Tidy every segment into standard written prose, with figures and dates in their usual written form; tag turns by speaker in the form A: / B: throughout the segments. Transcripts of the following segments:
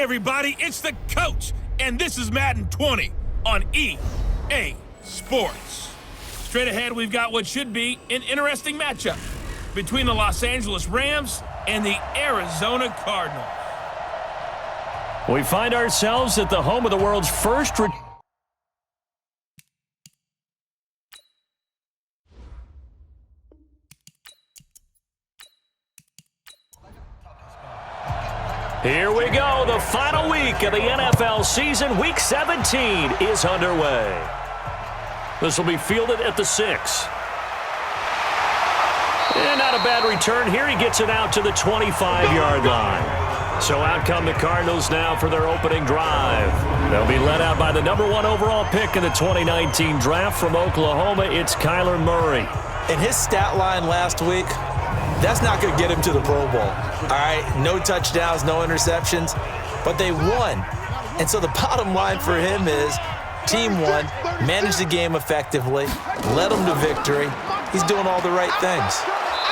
A: everybody, it's the coach, and this is Madden 20 on EA Sports. Straight ahead, we've got what should be an interesting matchup between the Los Angeles Rams and the Arizona Cardinals.
B: We find ourselves at the home of the world's first Here we go. The final week of the NFL season. Week 17 is underway. This will be fielded at the 6. And not a bad return here. He gets it out to the 25-yard line. So out come the Cardinals now for their opening drive. They'll be led out by the number 1 overall pick in the 2019 draft from Oklahoma. It's Kyler Murray.
C: And his stat line last week, that's not going to get him to the Pro Bowl. All right, no touchdowns, no interceptions, but they won. And so the bottom line for him is team won, managed the game effectively, led them to victory. He's doing all the right things.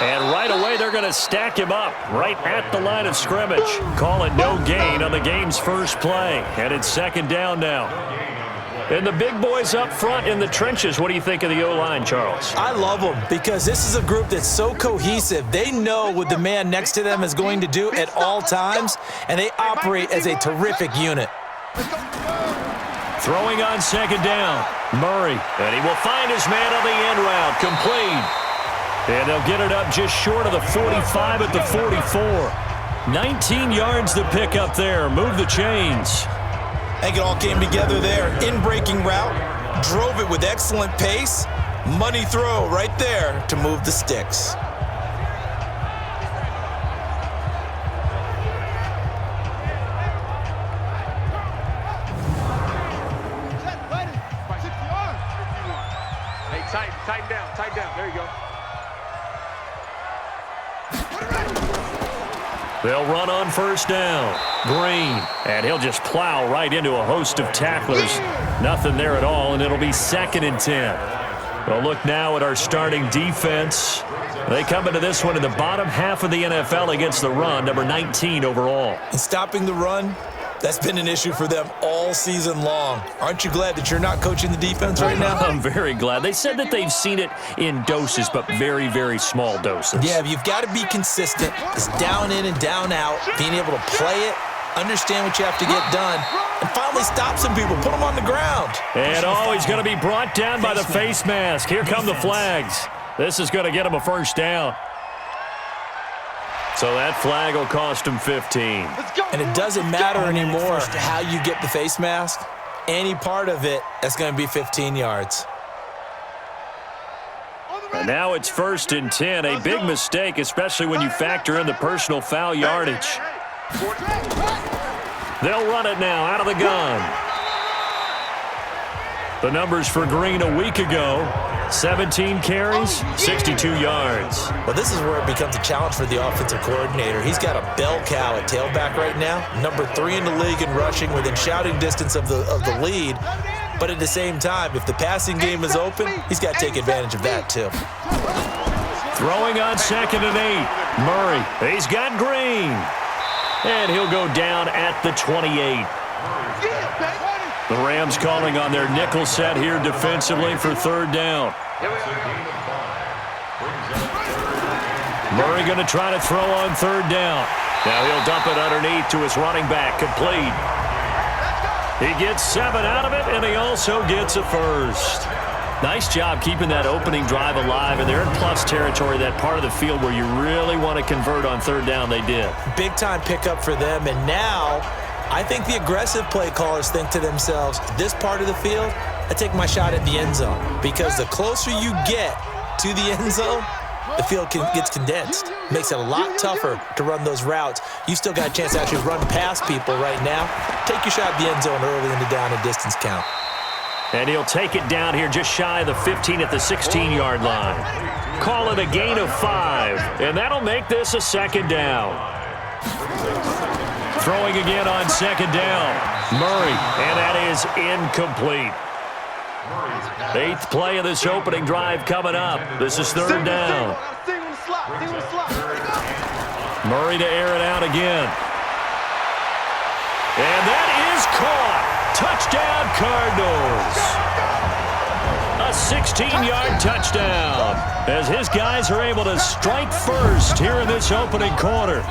B: And right away, they're going to stack him up right at the line of scrimmage. Call it no gain on the game's first play. And it's second down now. And the big boys up front in the trenches, what do you think of the O-line, Charles?
C: I love them because this is a group that's so cohesive. They know what the man next to them is going to do at all times, and they operate as a terrific unit.
B: Throwing on second down, Murray. And he will find his man on the end route, complete. And they'll get it up just short of the 45 at the 44. 19 yards to pick up there. Move the chains.
C: I think it all came together there. In-breaking route, drove it with excellent pace. Money throw right there to move the sticks.
D: Hey, tighten down. There you go.
B: They'll run on first down. Green. And he'll just plow right into a host of tacklers. Nothing there at all, and it'll be 2nd and 10. We'll look now at our starting defense. They come into this one in the bottom half of the NFL against the run, number 19 overall.
C: And stopping the run, that's been an issue for them all season long. Aren't you glad that you're not coaching the defense right now?
B: I'm very glad. They said that they've seen it in doses, but very, very small doses.
C: Yeah, you've got to be consistent. It's down in and down out, being able to play it, understand what you have to get done, and finally stop some people, put them on the ground.
B: And he's going to be brought down by the face mask. Here come the flags. This is going to get him a first down. So that flag will cost him 15.
C: And it doesn't matter anymore how you get the face mask. Any part of it, that's going to be 15 yards.
B: And now it's 1st and 10. A big mistake, especially when you factor in the personal foul yardage. They'll run it now out of the gun. The numbers for Green a week ago, 17 carries, 62 yards.
C: Well, this is where it becomes a challenge for the offensive coordinator. He's got a bell cow at tailback right now, number 3 in the league in rushing, within shouting distance of the lead. But at the same time, if the passing game is open, he's got to take advantage of that too.
B: Throwing on 2nd and 8. Murray, he's got Green. And he'll go down at the 28. The Rams calling on their nickel set here defensively for 3rd down. Murray going to try to throw on 3rd down. Now he'll dump it underneath to his running back, complete. He gets 7 out of it, and he also gets a first. Nice job keeping that opening drive alive, and they're in plus territory, that part of the field where you really want to convert on 3rd down. They did.
C: Big-time pickup for them, and now I think the aggressive play callers think to themselves, this part of the field, I take my shot at the end zone. Because the closer you get to the end zone, the field gets condensed. Makes it a lot tougher to run those routes. You still got a chance to actually run past people right now. Take your shot at the end zone early in the down and distance count.
B: And he'll take it down here just shy of the 15 at the 16-yard line. Call it a gain of 5, and that'll make this a 2nd down. Throwing again on 2nd down. Murray, and that is incomplete. 8th play of this opening drive coming up. This is 3rd down. Murray to air it out again. And that is caught. Touchdown, Cardinals. A 16-yard touchdown as his guys are able to strike first here in this opening quarter.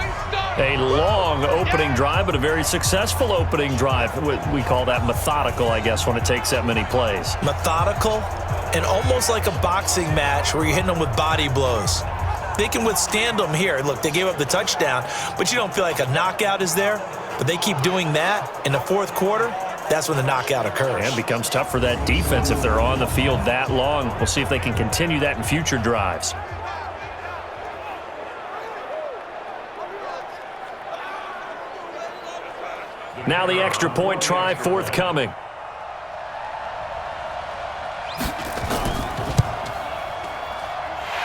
B: A long opening drive, but a very successful opening drive. We call that methodical, I guess, when it takes that many plays.
C: Methodical and almost like a boxing match where you're hitting them with body blows. They can withstand them here. Look, they gave up the touchdown, but you don't feel like a knockout is there. But they keep doing that in the fourth quarter. That's when the knockout occurs.
B: And it becomes tough for that defense if they're on the field that long. We'll see if they can continue that in future drives. Now the extra point try forthcoming.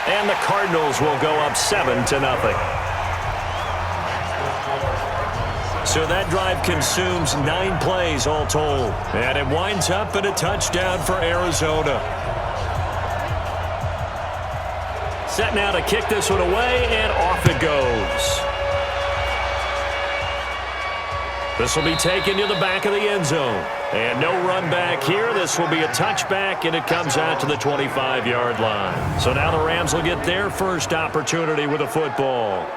B: And the Cardinals will go up 7-0. So that drive consumes 9 plays all told. And it winds up in a touchdown for Arizona. Set now to kick this one away, and off it goes. This will be taken to the back of the end zone. And no run back here. This will be a touchback, and it comes out to the 25-yard line. So now the Rams will get their first opportunity with a football.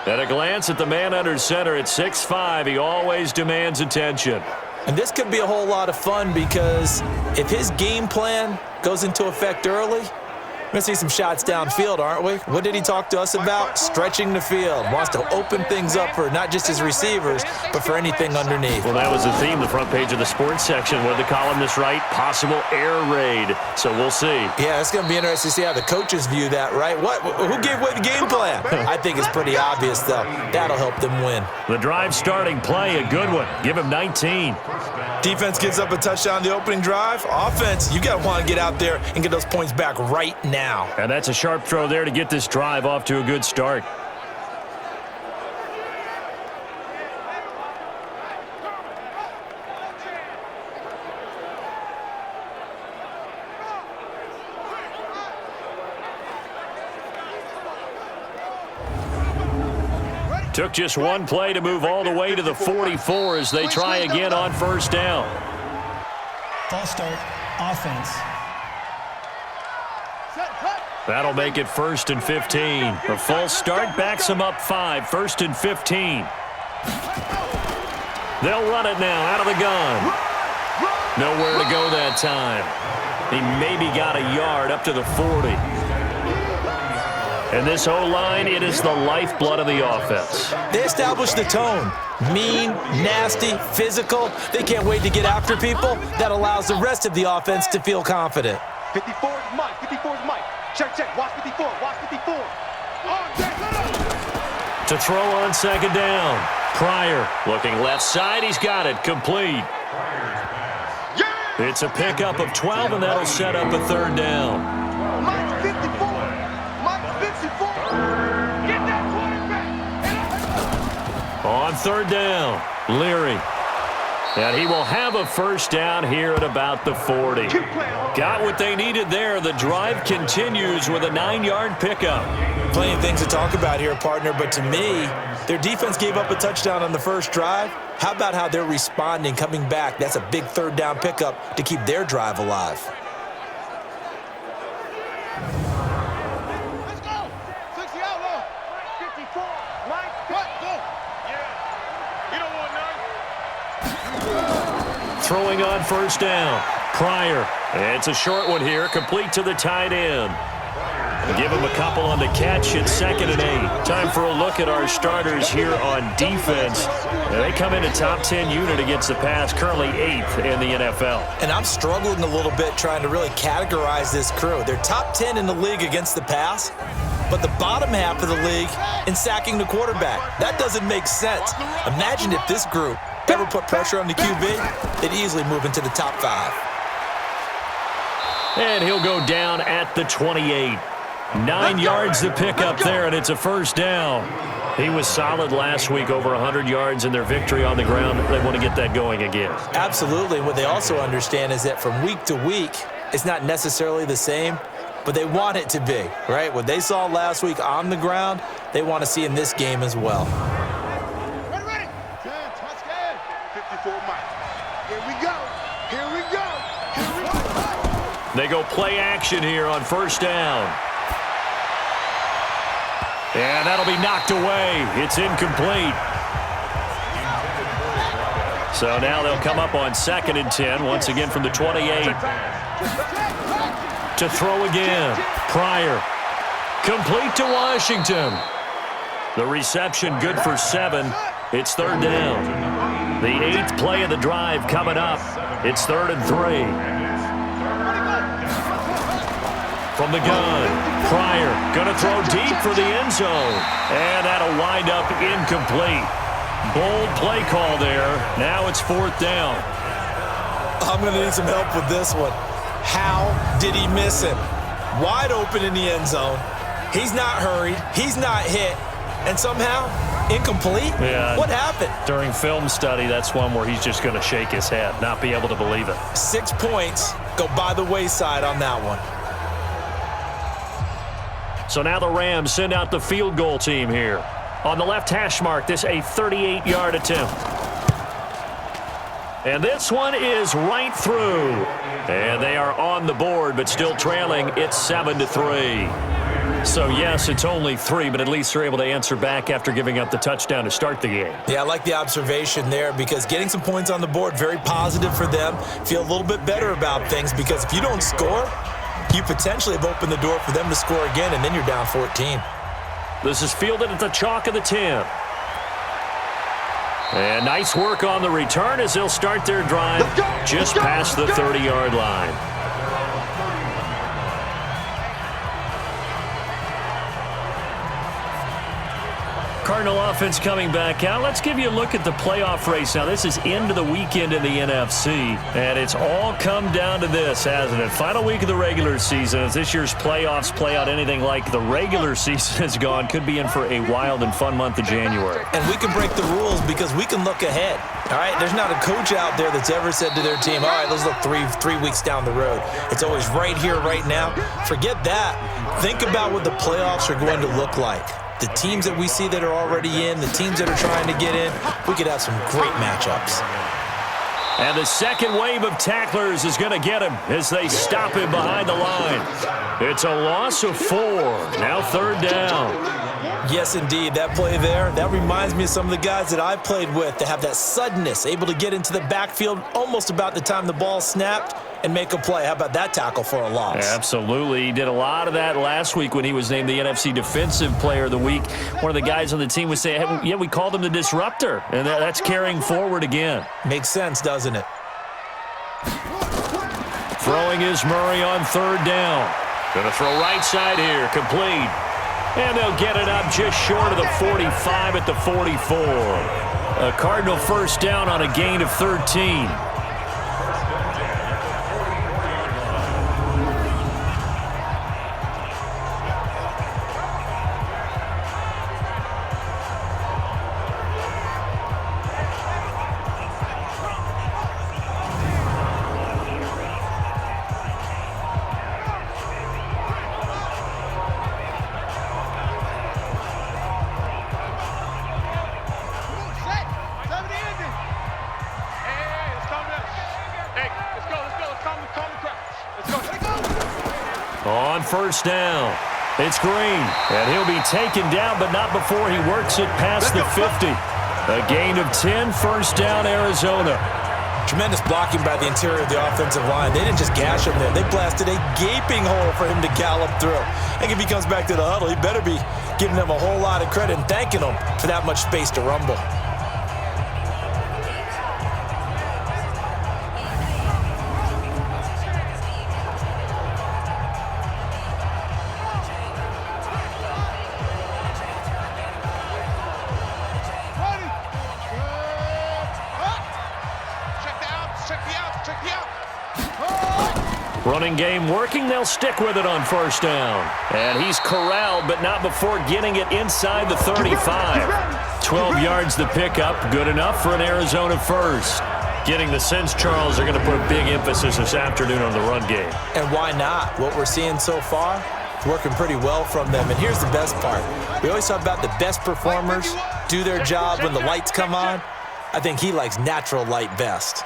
B: At a glance at the man under center at 6'5", he always demands attention.
C: And this could be a whole lot of fun because if his game plan goes into effect early, we're going to see some shots downfield, aren't we? What did he talk to us about? Stretching the field. Wants to open things up for not just his receivers, but for anything underneath.
B: Well, that was the theme, the front page of the sports section. What did the columnists write? Possible air raid. So we'll see.
C: Yeah, it's going to be interesting to see how the coaches view that, right? Who gave away the game plan? I think it's pretty obvious, though. That'll help them win.
B: The drive starting play, a good one. Give him 19.
C: Defense gives up a touchdown the opening drive. Offense, you got to want to get out there and get those points back right now.
B: And that's a sharp throw there to get this drive off to a good start. Took just one play to move all the way to the 44 as they try again on first down.
E: False start, offense.
B: That'll make it 1st and 15. A false start backs them up 5. 1st and 15. They'll run it now out of the gun. Nowhere to go that time. He maybe got a yard up to the 40. And this O-line, it is the lifeblood of the offense.
C: They established the tone. Mean, nasty, physical. They can't wait to get after people. That allows the rest of the offense to feel confident.
D: 54 is Mike. 54 is Mike. Check. Watch 54. Watch 54.
B: To throw on second down. Pryor looking left side. He's got it. Complete. It's a pickup of 12, and that'll set up a 3rd down.
D: Mike 54. Mike 54. Get that quarterback.
B: On 3rd down, Leary. And he will have a first down here at about the 40. Got what they needed there. The drive continues with a 9-yard pickup.
C: Plenty of things to talk about here, partner, but to me, their defense gave up a touchdown on the first drive. How about how they're responding, coming back? That's a big 3rd down pickup to keep their drive alive.
D: Let's go. 60 out low. 54. Mike, what? Go. Yeah. You don't want none.
B: Throwing on first down. Pryor. It's a short one here, complete to the tight end. Give him a couple on the catch. It's 2nd and 8. Time for a look at our starters here on defense. They come in a top 10 unit against the pass, currently 8th in the NFL.
C: And I'm struggling a little bit trying to really categorize this crew. They're top 10 in the league against the pass, but the bottom half of the league in sacking the quarterback. That doesn't make sense. Imagine if this group ever put pressure on the QB, they'd easily move into the top 5.
B: And he'll go down at the 28. 9 yards to pick up there, and it's a first down. He was solid last week, over 100 yards in their victory on the ground. They want to get that going again.
C: Absolutely. What they also understand is that from week to week, it's not necessarily the same, but they want it to be, right? What they saw last week on the ground, they want to see in this game as well.
D: Ready. 10, touchdown. 54.
B: They go play action here on first down. And that'll be knocked away. It's incomplete. So now they'll come up on 2nd and 10, once again from the 28. To throw again. Pryor. Complete to Washington. The reception good for 7. It's 3rd down. The 8th play of the drive coming up. It's 3rd and 3. From the gun, Pryor going to throw deep for the end zone. And that'll wind up incomplete. Bold play call there. Now it's 4th down.
C: I'm going to need some help with this one. How did he miss him? Wide open in the end zone. He's not hurried. He's not hit. And somehow, incomplete?
B: Yeah.
C: What happened?
B: During film study, that's one where he's just going to shake his head, not be able to believe it.
C: 6 points go by the wayside on that one.
B: So now the Rams send out the field goal team here. On the left hash mark, this a 38-yard attempt. And this one is right through. And they are on the board, but still trailing. It's 7-3. So, yes, it's only 3, but at least they're able to answer back after giving up the touchdown to start the game.
C: Yeah, I like the observation there because getting some points on the board, very positive for them. Feel a little bit better about things because if you don't score, you potentially have opened the door for them to score again, and then you're down 14.
B: This is fielded at the chalk of the 10. And nice work on the return as they'll start their drive just past the 30-yard line. Cardinal offense coming back out. Let's give you a look at the playoff race now. This is into the weekend in the NFC, and it's all come down to this, hasn't it? Final week of the regular season. As this year's playoffs play out anything like the regular season has gone, could be in for a wild and fun month of January.
C: And we can break the rules because we can look ahead. All right, there's not a coach out there that's ever said to their team, all right, let's look three weeks down the road. It's always right here, right now. Forget that. Think about what the playoffs are going to look like. The teams that we see that are already in, the teams that are trying to get in, we could have some great matchups.
B: And the second wave of tacklers is going to get him as they stop him behind the line. It's a loss of 4. Now 3rd down.
C: Yes, indeed. That play there, that reminds me of some of the guys that I played with that have that suddenness, able to get into the backfield almost about the time the ball snapped and make a play. How about that tackle for a loss?
B: Absolutely. He did a lot of that last week when he was named the NFC Defensive Player of the Week. One of the guys on the team would say, hey, yeah, we called him the disruptor, and that's carrying forward again.
C: Makes sense, doesn't it?
B: Throwing is Murray on 3rd down. Going to throw right side here, complete. And they'll get it up just short of the 45 at the 44. A Cardinal first down on a gain of 13. On first down, it's Green, and he'll be taken down, but not before he works it past the 50. A gain of 10, first down, Arizona.
C: Tremendous blocking by the interior of the offensive line. They didn't just gash him there. They blasted a gaping hole for him to gallop through. I think if he comes back to the huddle, he better be giving them a whole lot of credit and thanking them for that much space to rumble.
B: Running game working, they'll stick with it on first down. And he's corralled, but not before getting it inside the 35. 12 yards the pickup, good enough for an Arizona first. Getting the sense, Charles, they're going to put a big emphasis this afternoon on the run game.
C: And why not? What we're seeing so far, it's working pretty well from them. And here's the best part. We always talk about the best performers do their job when the lights come on. I think he likes natural light best.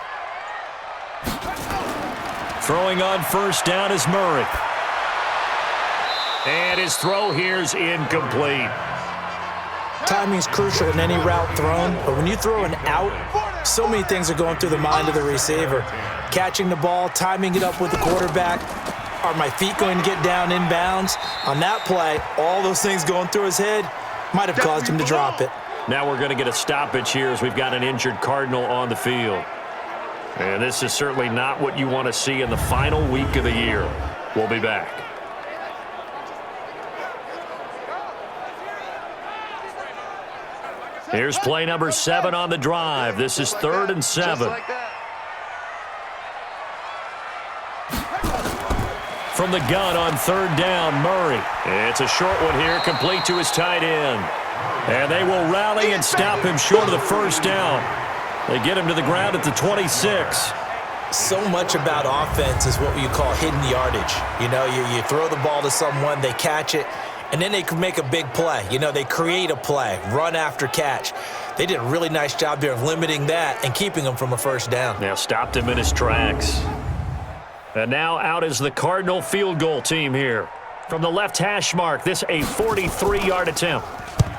B: Throwing on first down is Murray. And his throw here's incomplete.
C: Timing's crucial in any route thrown, but when you throw an out, so many things are going through the mind of the receiver. Catching the ball, timing it up with the quarterback. Are my feet going to get down inbounds? On that play, all those things going through his head might have caused him to drop it.
B: Now we're going to get a stoppage here as we've got an injured Cardinal on the field. And this is certainly not what you want to see in the final week of the year. We'll be back. Here's play number 7 on the drive. This is 3rd and 7. From the gun on 3rd down, Murray. It's a short one here, complete to his tight end. And they will rally and stop him short of the first down. They get him to the ground at the 26.
C: So much about offense is what you call hidden yardage. You know, you throw the ball to someone, they catch it, and then they can make a big play. You know, they create a play, run after catch. They did a really nice job there of limiting that and keeping him from a first down.
B: Now stopped him in his tracks. And now out is the Cardinal field goal team here. From the left hash mark, this a 43-yard attempt.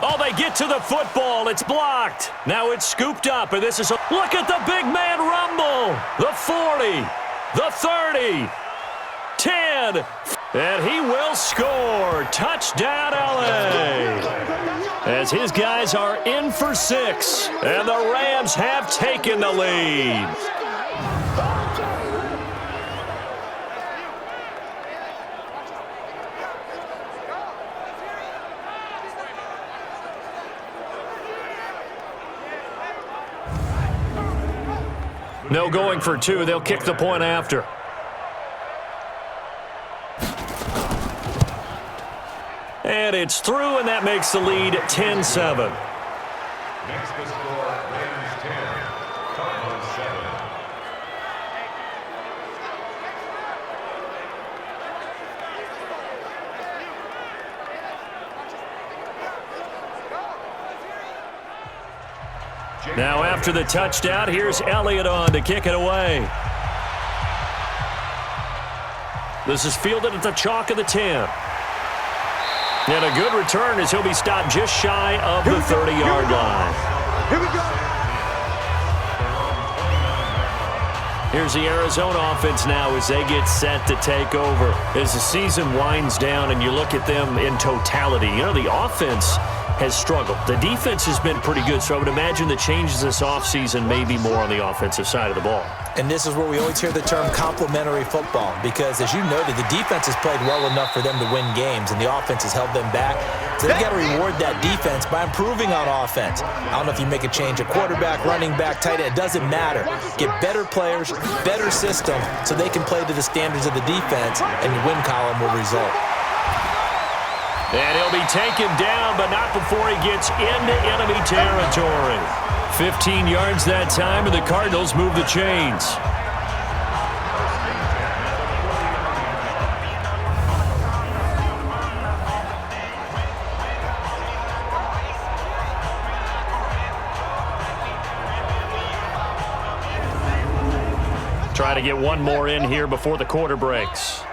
B: Oh, they get to the football. It's blocked. Now it's scooped up, and this is a look at the big man rumble. The 40, the 30, 10, and he will score. Touchdown, LA. As his guys are in for 6, and the Rams have taken the lead. No going for 2. They'll kick the point after. And it's through, and that makes the lead 10-7.
F: Next to score, Rams 10, Cardinals 7.
B: Now after the touchdown, here's Elliott on to kick it away. This is fielded at the chalk of the 10. And a good return as he'll be stopped just shy of the 30-yard line.
D: Here we go.
B: Here's the Arizona offense now as they get set to take over. As the season winds down and you look at them in totality, you know, the offense has struggled. The defense has been pretty good, so I would imagine the changes this offseason may be more on the offensive side of the ball.
C: And this is where we always hear the term complementary football because, as you noted, the defense has played well enough for them to win games, and the offense has held them back. So they've got to reward that defense by improving on offense. I don't know if you make a change at quarterback, running back, tight end. It doesn't matter. Get better players, better system, so they can play to the standards of the defense, and the win column will result.
B: And he'll be taken down, but not before he gets into enemy territory. 15 yards that time, and the Cardinals move the chains. Try to get one more in here before the quarter breaks.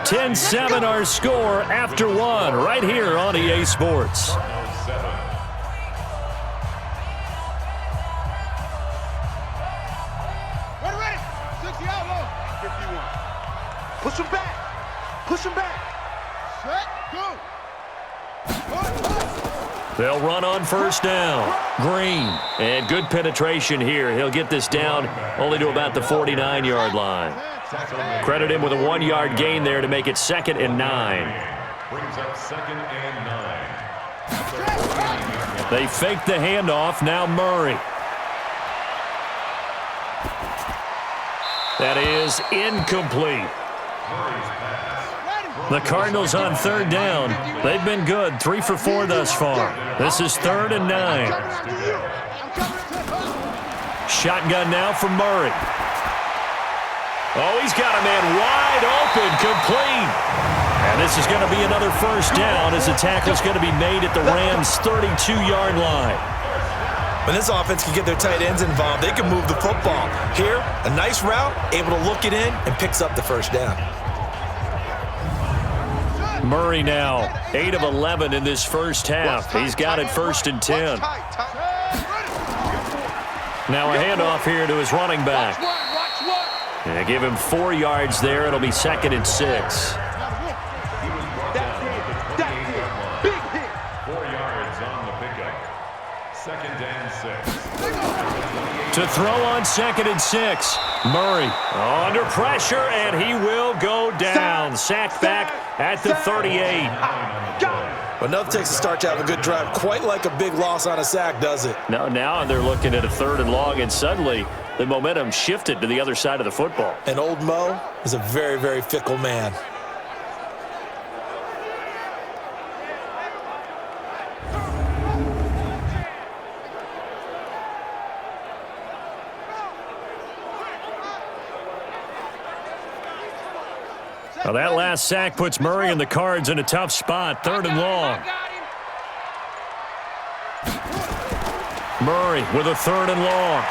B: 10-7 our score after 1 right here on EA Sports.
D: Ready. 60 out low. 51. Push him back. Push him back. Set. Go.
B: They'll run on first down. Green. And good penetration here. He'll get this down only to about the 49-yard line. Credit him with a 1-yard gain there to make it 2nd and 9.
F: Brings up 2nd and 9.
B: They fake the handoff. Now Murray. That is incomplete. The Cardinals on 3rd down. They've been good. 3 for 4 thus far. This is 3rd and 9. Shotgun now for Murray. Oh, he's got a man wide open, complete. And this is going to be another first down as the tackle is going to be made at the Rams' 32-yard line.
C: When this offense can get their tight ends involved, they can move the football. Here, a nice route, able to look it in, and picks up the first down.
B: Murray now, 8 of 11 in this first half. He's got it 1st and 10. Now a handoff here to his running back. And give him 4 yards there. It'll be 2nd and 6.
F: 4 yards on the pickup. 2nd and 6.
B: To throw on 2nd and 6. Murray under pressure, and he will go down. Sacked back at the 38.
C: Enough takes to start to have a good drive. Quite like a big loss on a sack, does it?
B: Now they're looking at a 3rd and long, and suddenly the momentum shifted to the other side of the football.
C: And old Mo is a very, very fickle man.
B: Well, that last sack puts Murray and the Cards in a tough spot. 3rd and long. Murray with a 3rd and long.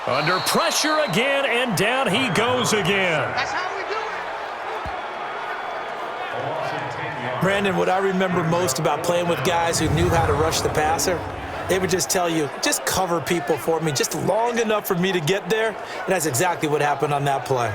B: Under pressure again, and down he goes again.
D: That's how we do it.
C: Brandon, what I remember most about playing with guys who knew how to rush the passer, they would just tell you, just cover people for me, just long enough for me to get there. And that's exactly what happened on that play.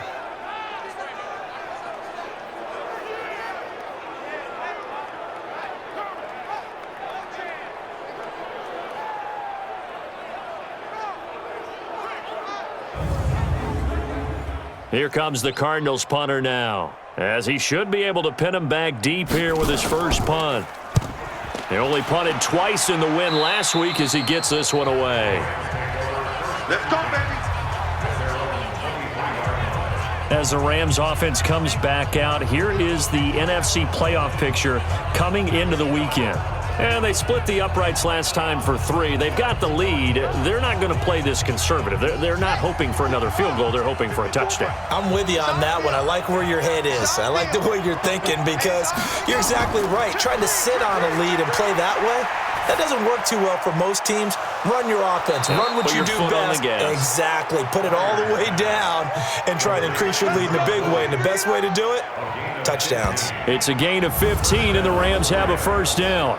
B: Here comes the Cardinals punter now, as he should be able to pin him back deep here with his first punt. He only punted twice in the win last week as he gets this one away.
D: Let's go, baby.
B: As the Rams offense comes back out, here is the NFC playoff picture coming into the weekend. And they split the uprights last time for 3. They've got the lead. They're not going to play this conservative. They're not hoping for another field goal. They're hoping for a touchdown.
C: I'm with you on that one. I like where your head is. I like the way you're thinking because you're exactly right. Trying to sit on a lead and play that way, that doesn't work too well for most teams. Run your offense. Run what you do best. Exactly. Put it all the way down and try to increase your lead in a big way. And the best way to do it, touchdowns.
B: It's a gain of 15, and the Rams have a first down.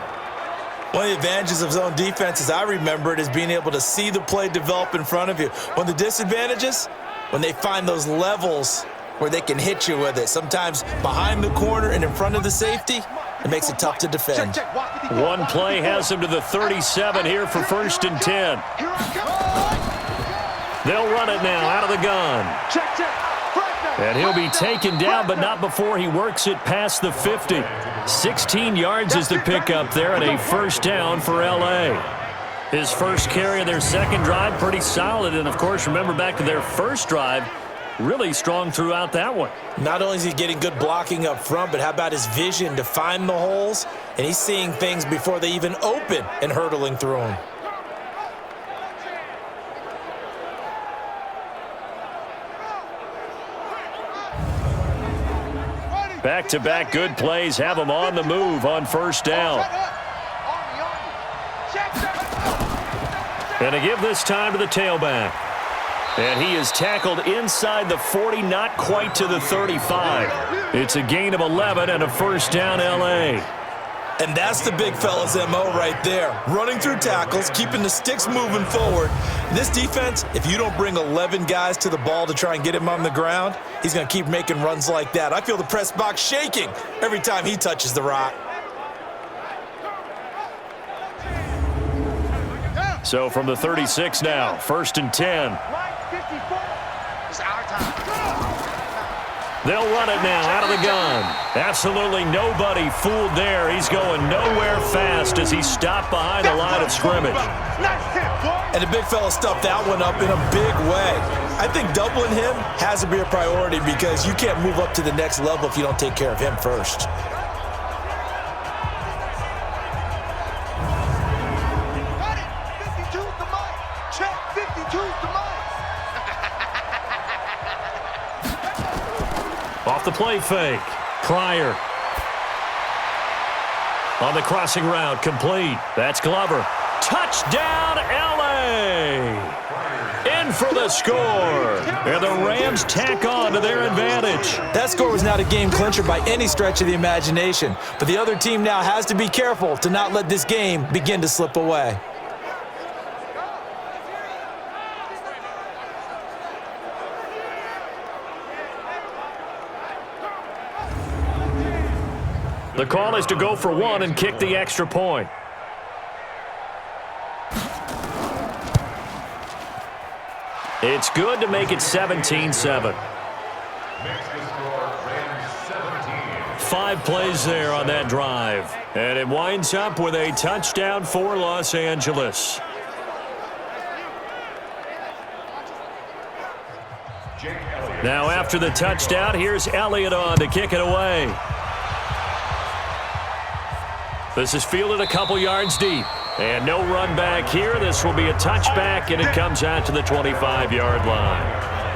C: One of the advantages of zone defense, as I remember it, is being able to see the play develop in front of you. One of the disadvantages, when they find those levels where they can hit you with it, sometimes behind the corner and in front of the safety, it makes it tough to defend.
B: One play has him to the 37 here for 1st and 10. They'll run it now out of the gun. And he'll be taken down, but not before he works it past the 50. 16 yards is the pickup there, and a first down for L.A. His first carry of their second drive, pretty solid. And, of course, remember back to their first drive, really strong throughout that one.
C: Not only is he getting good blocking up front, but how about his vision to find the holes? And he's seeing things before they even open and hurtling through them.
B: Back-to-back good plays have him on the move on first down. And to give this time to the tailback. And he is tackled inside the 40, not quite to the 35. It's a gain of 11 and a first down L.A.
C: And that's the big fella's MO right there. Running through tackles, keeping the sticks moving forward. This defense, if you don't bring 11 guys to the ball to try and get him on the ground, he's going to keep making runs like that. I feel the press box shaking every time he touches the rock.
B: So from the 36 now, 1st and 10.
D: It's our time.
B: They'll run it now out of the gun. Absolutely nobody fooled there. He's going nowhere fast as he stopped behind the line of scrimmage.
C: And the big fella stuffed that one up in a big way. I think doubling him has to be a priority because you can't move up to the next level if you don't take care of him first.
D: Got it. 52's the mic. Check. 52's the mic.
B: the play fake. Pryor. On the crossing route, complete. That's Glover. Touchdown, L.A. In for the score. And the Rams tack on to their advantage.
C: That score was not a game clincher by any stretch of the imagination. But the other team now has to be careful to not let this game begin to slip away.
B: The call is to go for one and kick the extra point. It's good to make it 17-7. 5 plays there on that drive. And it winds up with a touchdown for Los Angeles. Now after the touchdown, here's Elliott on to kick it away. This is fielded a couple yards deep. And no run back here. This will be a touchback, and it comes out to the 25-yard line.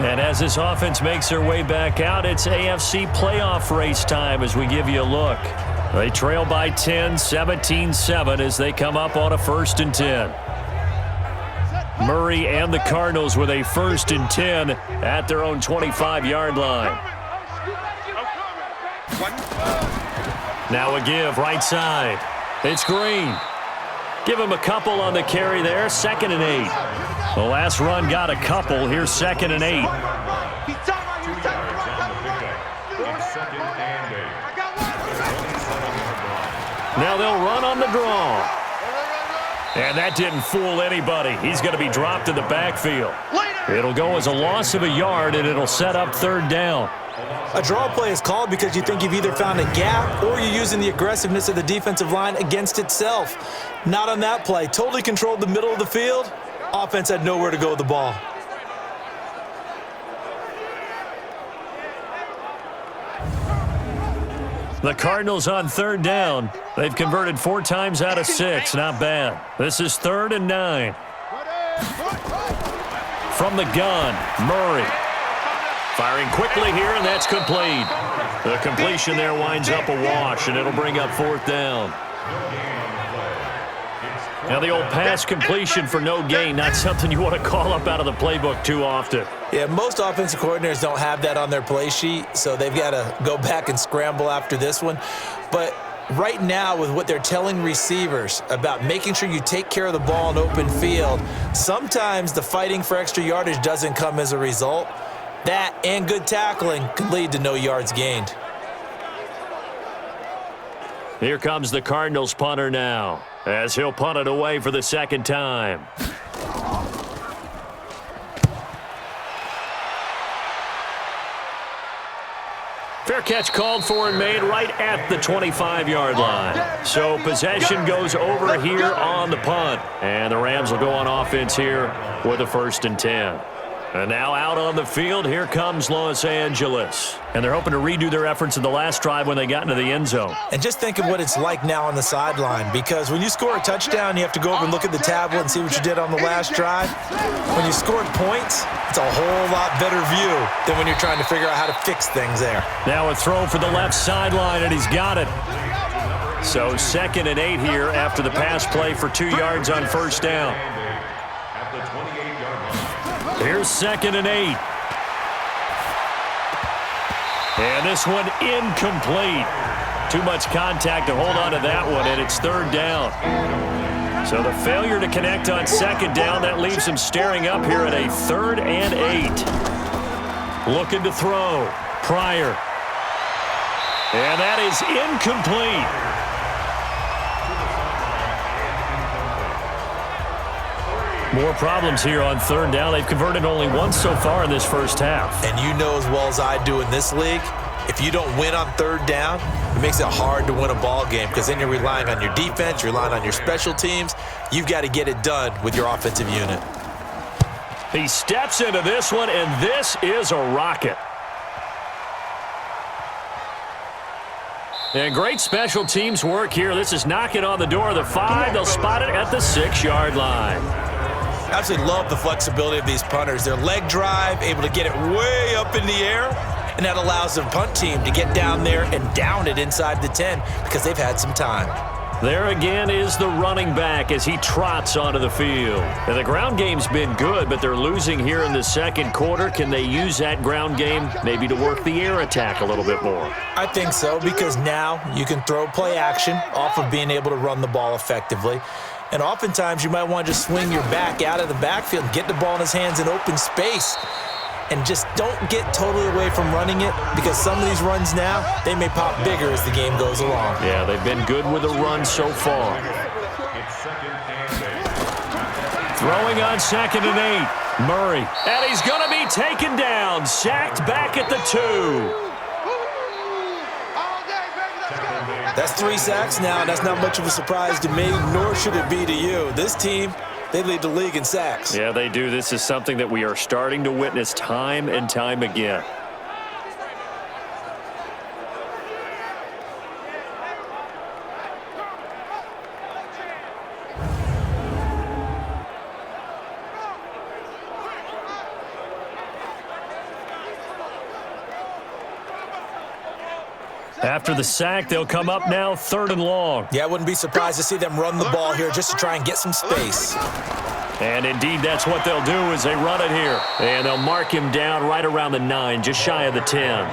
B: And as this offense makes their way back out, it's AFC playoff race time as we give you a look. They trail by 10, 17-7 as they come up on a 1st and 10. Murray and the Cardinals with a 1st and 10 at their own 25-yard line. Now a give right side. It's Green. Give him a couple on the carry there. 2nd and 8. The last run got a couple. Here's 2nd and 8. Now they'll run on the draw. And that didn't fool anybody. He's going to be dropped in the backfield. It'll go as a loss of a yard, and it'll set up 3rd down.
C: A draw play is called because you think you've either found a gap or you're using the aggressiveness of the defensive line against itself. Not on that play. Totally controlled the middle of the field. Offense had nowhere to go with the ball.
B: The Cardinals on 3rd down. They've converted 4 times out of 6. Not bad. This is 3rd and 9. From the gun, Murray. Firing quickly here, and that's complete. The completion there winds up a wash, and it'll bring up 4th down. Now the old pass completion for no gain, not something you want to call up out of the playbook too often.
C: Yeah, most offensive coordinators don't have that on their play sheet, so they've got to go back and scramble after this one. But right now, with what they're telling receivers about making sure you take care of the ball in open field, sometimes the fighting for extra yardage doesn't come as a result. That and good tackling could lead to no yards gained.
B: Here comes the Cardinals punter now, as he'll punt it away for the 2nd time. Fair catch called for and made right at the 25-yard line. So possession goes over here on the punt. And the Rams will go on offense here with a 1st and 10. And now out on the field, here comes Los Angeles. And they're hoping to redo their efforts in the last drive when they got into the end zone.
C: And just think of what it's like now on the sideline, because when you score a touchdown, you have to go over and look at the tablet and see what you did on the last drive. When you scored points, it's a whole lot better view than when you're trying to figure out how to fix things there.
B: Now a throw for the left sideline, and he's got it. So 2nd and 8 here after the pass play for 2 yards on 1st down. Here's 2nd and 8. And this one incomplete. Too much contact to hold on to that one, and it's 3rd down. So the failure to connect on 2nd down, that leaves him staring up here at a 3rd and 8. Looking to throw. Pryor. And that is incomplete. More problems here on 3rd down. They've converted only once so far in this first half.
C: And you know as well as I do in this league, if you don't win on 3rd down, it makes it hard to win a ball game because then you're relying on your defense, you're relying on your special teams. You've got to get it done with your offensive unit.
B: He steps into this one, and this is a rocket. And great special teams work here. This is knocking on the door of the 5. They'll spot it at the 6-yard line.
C: Absolutely love the flexibility of these punters. Their leg drive, able to get it way up in the air and that allows the punt team to get down there and down it inside the 10 because they've had some time.
B: There again is the running back as he trots onto the field. And the ground game's been good, but they're losing here in the second quarter. Can they use that ground game maybe to work the air attack a little bit more?
C: I think so, because now you can throw play action off of being able to run the ball effectively. And oftentimes you might want to just swing your back out of the backfield and get the ball in his hands in open space. And just don't get totally away from running it, because some of these runs now, they may pop bigger as the game goes along.
B: Yeah, they've been good with the run so far. Throwing on 2nd and 8. Murray. And he's going to be taken down. Sacked back at the 2.
C: That's 3 sacks now, and that's not much of a surprise to me, nor should it be to you. This team, they lead the league in sacks.
B: Yeah, they do. This is something that we are starting to witness time and time again. After the sack, they'll come up now 3rd and long.
C: Yeah, I wouldn't be surprised to see them run the ball here just to try and get some space.
B: And indeed, that's what they'll do as they run it here. And they'll mark him down right around the 9, just shy of the 10.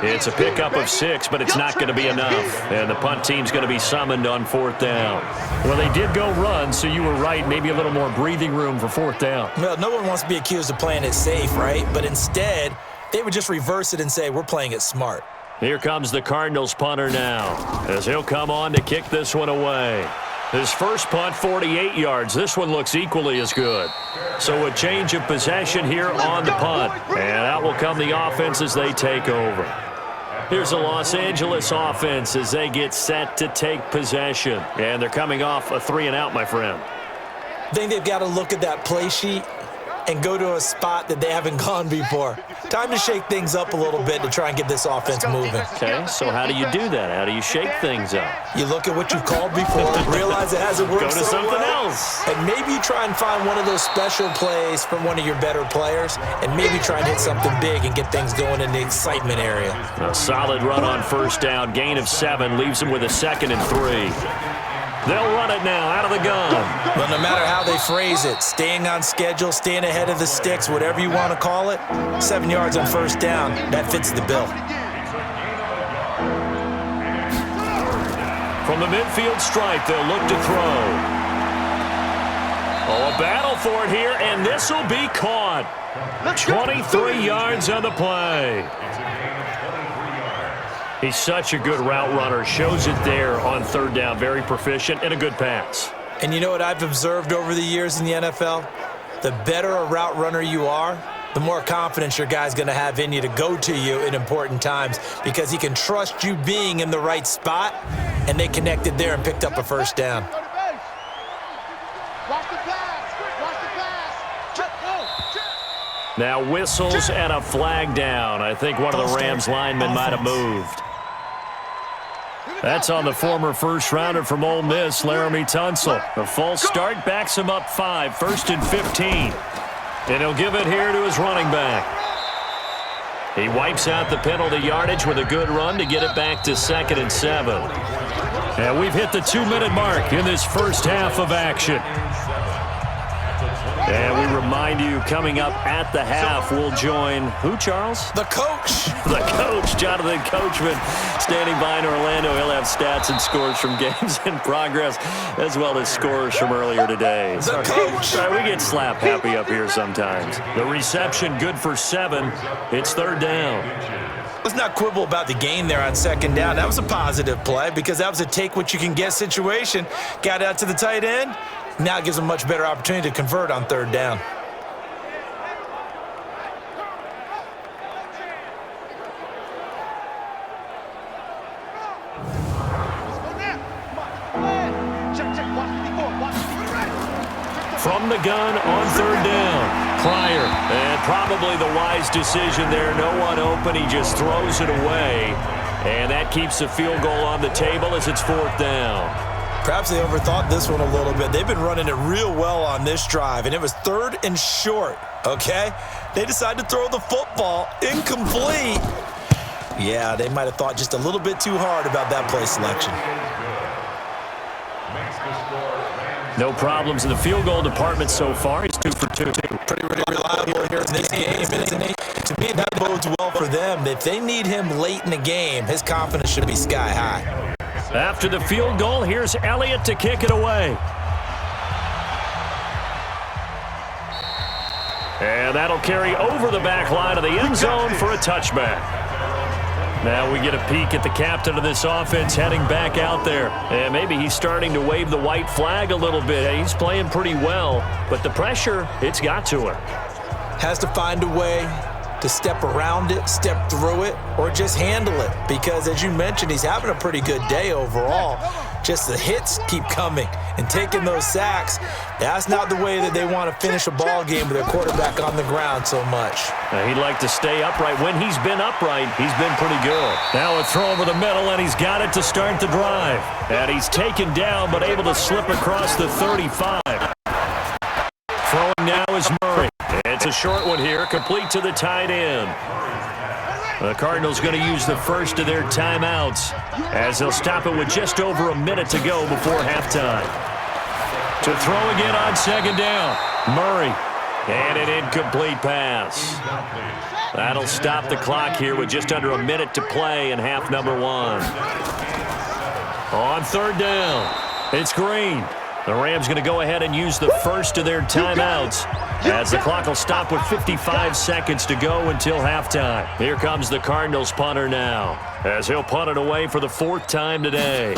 B: It's a pickup of 6, but it's not going to be enough. And the punt team's going to be summoned on 4th down. Well, they did go run, so you were right. Maybe a little more breathing room for 4th down.
C: Well, no one wants to be accused of playing it safe, right? But instead, they would just reverse it and say, we're playing it smart.
B: Here comes the Cardinals punter now, as he'll come on to kick this one away. His first punt, 48 yards. This one looks equally as good. So a change of possession here on the punt. And out will come the offense as they take over. Here's the Los Angeles offense as they get set to take possession. And they're coming off a 3-and-out, my friend.
C: I think they've got to look at that play sheet and go to a spot that they haven't gone before. Time to shake things up a little bit to try and get this offense moving.
B: Okay, so how do you do that? How do you shake things up?
C: You look at what you've called before, realize it hasn't worked
B: Go to
C: so
B: something
C: well,
B: else.
C: and maybe you try and find one of those special plays from one of your better players, and maybe try and hit something big and get things going in the excitement area.
B: A solid run on 1st down, gain of 7, leaves him with a 2nd and 3. They'll run it now out of the gun.
C: But no matter how they phrase it, staying on schedule, staying ahead of the sticks, whatever you want to call it, 7 yards on 1st down, that fits the bill.
B: From the midfield stripe, they'll look to throw. Oh, a battle for it here, and this will be caught. 23 yards on the play. He's such a good route runner. Shows it there on 3rd down. Very proficient and a good pass.
C: And you know what I've observed over the years in the NFL? The better a route runner you are, the more confidence your guy's going to have in you to go to you in important times, because he can trust you being in the right spot, and they connected there and picked up a 1st down.
B: Now whistles and a flag down. I think one of the Rams linemen might have moved. That's on the former first-rounder from Ole Miss, Laramie Tunsil. The false start backs him up 5, 1st and 15. And he'll give it here to his running back. He wipes out the penalty yardage with a good run to get it back to 2nd and 7. And we've hit the 2-minute mark in this first half of action. And we remind you, coming up at the half, we'll join who, Charles?
C: The coach.
B: The coach, Jonathan Coachman, standing by in Orlando. He'll have stats and scores from games in progress, as well as scores from earlier today.
C: The coach.
B: Sorry, we get slap happy up here sometimes. The reception good for 7. It's 3rd down.
C: Let's not quibble about the gain there on 2nd down. That was a positive play, because that was a take-what-you-can-get situation. Got out to the tight end. Now it gives them a much better opportunity to convert on 3rd down.
B: From the gun on 3rd down. Pryor. And probably the wise decision there. No one open. He just throws it away. And that keeps the field goal on the table as it's 4th down.
C: Perhaps they overthought this one a little bit. They've been running it real well on this drive, and it was 3rd and short, okay? They decided to throw the football incomplete, Yeah, they might have thought just a little bit too hard about that play selection.
B: No problems in the field goal department so far. He's 2 for 2.
C: Pretty reliable here in this game, isn't he? To me, that bodes well for them. If they need him late in the game, his confidence should be sky high.
B: After the field goal, here's Elliott to kick it away. And that'll carry over the back line of the end zone for a touchback. Now we get a peek at the captain of this offense heading back out there. And maybe he's starting to wave the white flag a little bit. He's playing pretty well, but the pressure, it's got to him.
C: Has to find a way to step around it, step through it, or just handle it. Because as you mentioned, he's having a pretty good day overall. Just the hits keep coming and taking those sacks. That's not the way that they want to finish a ball game with their quarterback on the ground so much.
B: Now he'd like to stay upright. When he's been upright, he's been pretty good. Now a throw over the middle, and he's got it to start the drive. And he's taken down, but able to slip across the 35. Throwing now is Murray. It's a short one here, complete to the tight end. The Cardinals going to use the first of their timeouts as they'll stop it with just over a minute to go before halftime. To throw again on second down, Murray. And an incomplete pass. That'll stop the clock here with just under a minute to play in half number 1. On third down, it's Green. The Rams going to go ahead and use the first of their timeouts as the clock will stop with 55 seconds to go until halftime. Here comes the Cardinals punter now as he'll punt it away for the 4th time today.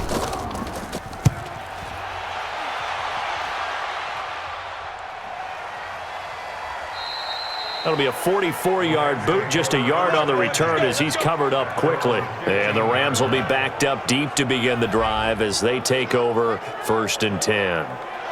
B: That'll be a 44-yard boot, just a yard on the return as he's covered up quickly. And the Rams will be backed up deep to begin the drive as they take over 1st and 10.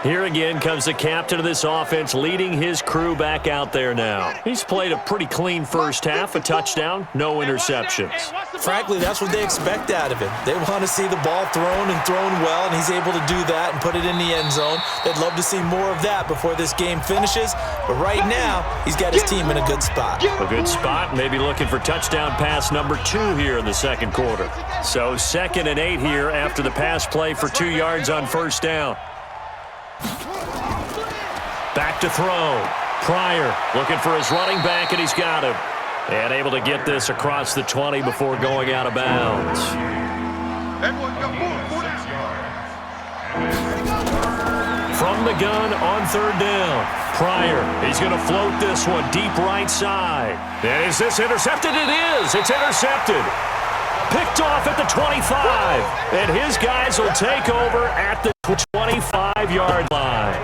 B: Here again comes the captain of this offense leading his crew back out there now. He's played a pretty clean first half, a touchdown, no interceptions.
C: Frankly, that's what they expect out of him. They want to see the ball thrown and thrown well, and he's able to do that and put it in the end zone. They'd love to see more of that before this game finishes, but right now, he's got his team in a good spot.
B: A good spot, maybe looking for touchdown pass number 2 here in the second quarter. So 2nd and 8 here after the pass play for 2 yards on first down. Back to throw. Pryor looking for his running back, and he's got him. And able to get this across the 20 before going out of bounds. From the gun on third down. Pryor, he's going to float this one deep right side. And is this intercepted? It is. It's intercepted. Picked off at the 25. And his guys will take over at the 25-yard line.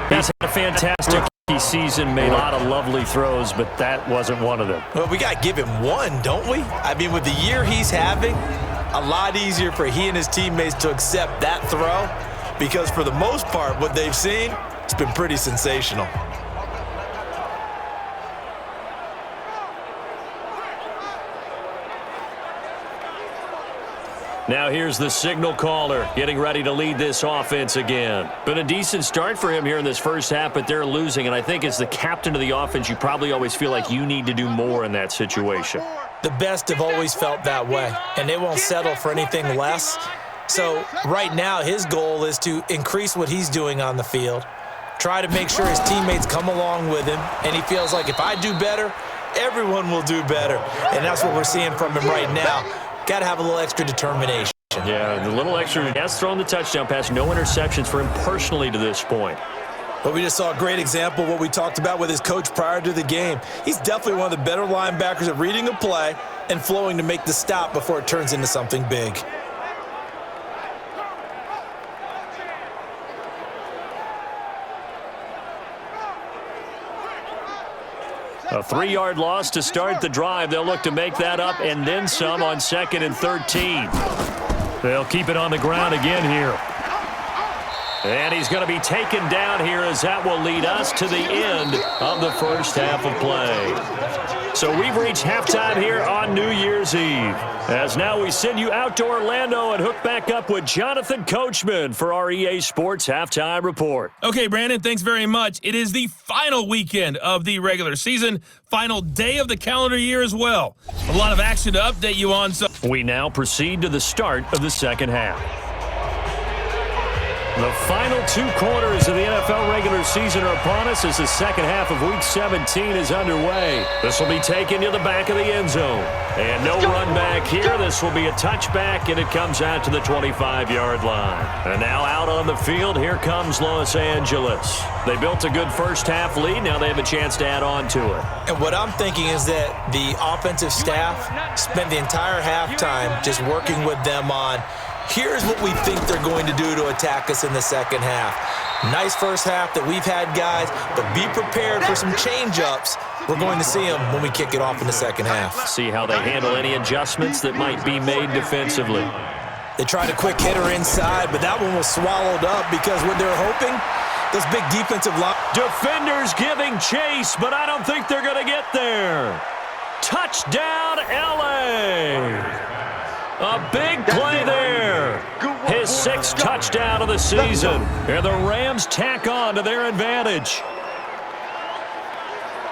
B: He's had a fantastic season, made a lot of lovely throws, but that wasn't one of them.
C: Well, we got to give him one, don't we? I mean, with the year he's having, a lot easier for he and his teammates to accept that throw because for the most part, what they've seen, it's been pretty sensational.
B: Now here's the signal caller getting ready to lead this offense again. Been a decent start for him here in this first half, but they're losing. And I think as the captain of the offense, you probably always feel like you need to do more in that situation.
C: The best have always felt that way, and they won't settle for anything less. So right now his goal is to increase what he's doing on the field, try to make sure his teammates come along with him, and he feels like if I do better, everyone will do better. And that's what we're seeing from him right now. Got to have a little extra determination.
B: Yeah, the little extra. He has thrown the touchdown pass. No interceptions for him personally to this point.
C: But we just saw a great example of what we talked about with his coach prior to the game. He's definitely one of the better linebackers at reading a play and flowing to make the stop before it turns into something big.
B: A 3-yard loss to start the drive. They'll look to make that up and then some on 2nd and 13. They'll keep it on the ground again here. And he's going to be taken down here as that will lead us to the end of the first half of play. So we've reached halftime here on New Year's Eve. As now we send you out to Orlando and hook back up with Jonathan Coachman for our EA Sports Halftime Report.
A: Okay, Brandon, thanks very much. It is the final weekend of the regular season, final day of the calendar year as well. A lot of action to update you on. So
B: we now proceed to the start of the second half. The final 2 quarters of the NFL regular season are upon us as the second half of Week 17 is underway. This will be taken to the back of the end zone. And no run back here. This will be a touchback, and it comes out to the 25-yard line. And now out on the field, here comes Los Angeles. They built a good first half lead. Now they have a chance to add on to it.
C: And what I'm thinking is that the offensive staff spent the entire halftime just working with them on here's what we think they're going to do to attack us in the second half. Nice first half that we've had, guys, but be prepared for some change-ups. We're going to see them when we kick it off in the second half.
B: See how they handle any adjustments that might be made defensively.
C: They tried a quick hitter inside, but that one was swallowed up because what they're hoping, those big defensive line.
B: Defenders giving chase, but I don't think they're going to get there. Touchdown, L.A. A big play there. His 6th touchdown of the season. And the Rams tack on to their advantage.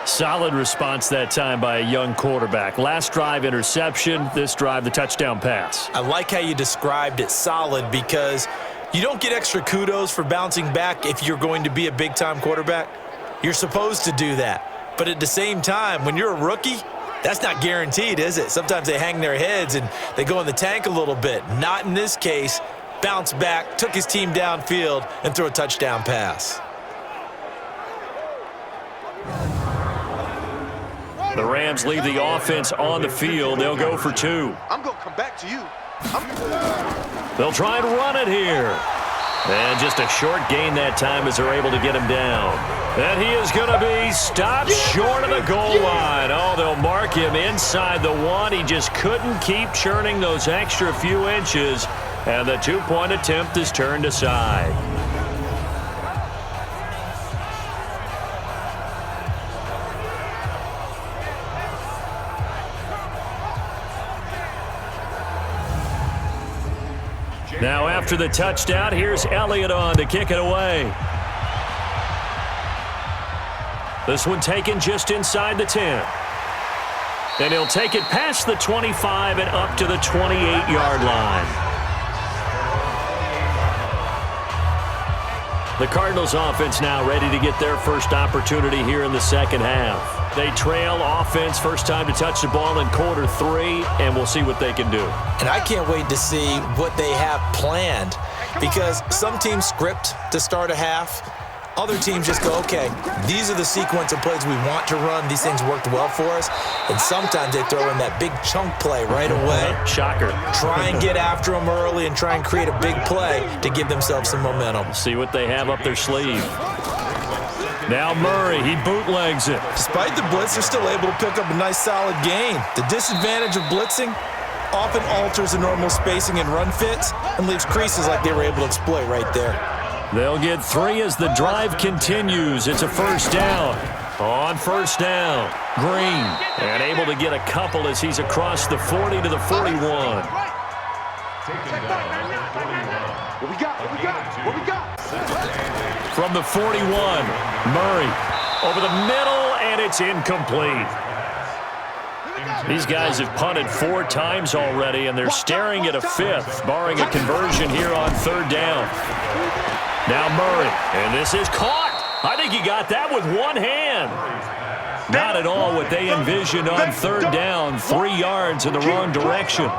B: Solid response that time by a young quarterback. Last drive, interception. This drive, the touchdown pass.
C: I like how you described it, solid, because you don't get extra kudos for bouncing back if you're going to be a big-time quarterback. You're supposed to do that. But at the same time, when you're a rookie, that's not guaranteed, is it? Sometimes they hang their heads and they go in the tank a little bit. Not in this case. Bounced back, took his team downfield, and threw a touchdown pass.
B: The Rams leave the offense on the field. They'll go for 2.
D: I'm going to come back to you.
B: They'll try and run it here. And just a short gain that time as they're able to get him down. And he is going to be stopped short of the goal line. Oh, they'll mark him inside the 1. He just couldn't keep churning those extra few inches. And the 2-point attempt is turned aside. Now after the touchdown, here's Elliott on to kick it away. This one taken just inside the 10. And he'll take it past the 25 and up to the 28-yard line. The Cardinals offense now ready to get their first opportunity here in the second half. They trail offense, first time to touch the ball in quarter 3, and we'll see what they can do.
C: And I can't wait to see what they have planned, because some teams script to start a half. Other teams just go, okay, these are the sequence of plays we want to run. These things worked well for us. And sometimes they throw in that big chunk play right away.
B: Shocker.
C: Try and get after them early and try and create a big play to give themselves some momentum.
B: See what they have up their sleeve. Now Murray, he bootlegs it.
C: Despite the blitz, they're still able to pick up a nice solid gain. The disadvantage of blitzing often alters the normal spacing and run fits and leaves creases like they were able to exploit right there.
B: They'll get 3 as the drive continues. It's a first down. On first down, Green. And able to get a couple as he's across the 40 to the 41.
D: What we got? What we got? What we got?
B: From the 41, Murray over the middle, and it's incomplete. These guys have punted 4 times already, and they're staring at a 5th, barring a conversion here on third down. Now Murray, and this is caught. I think he got that with one hand. Not at all what they envisioned on third down, 3 yards in the wrong direction.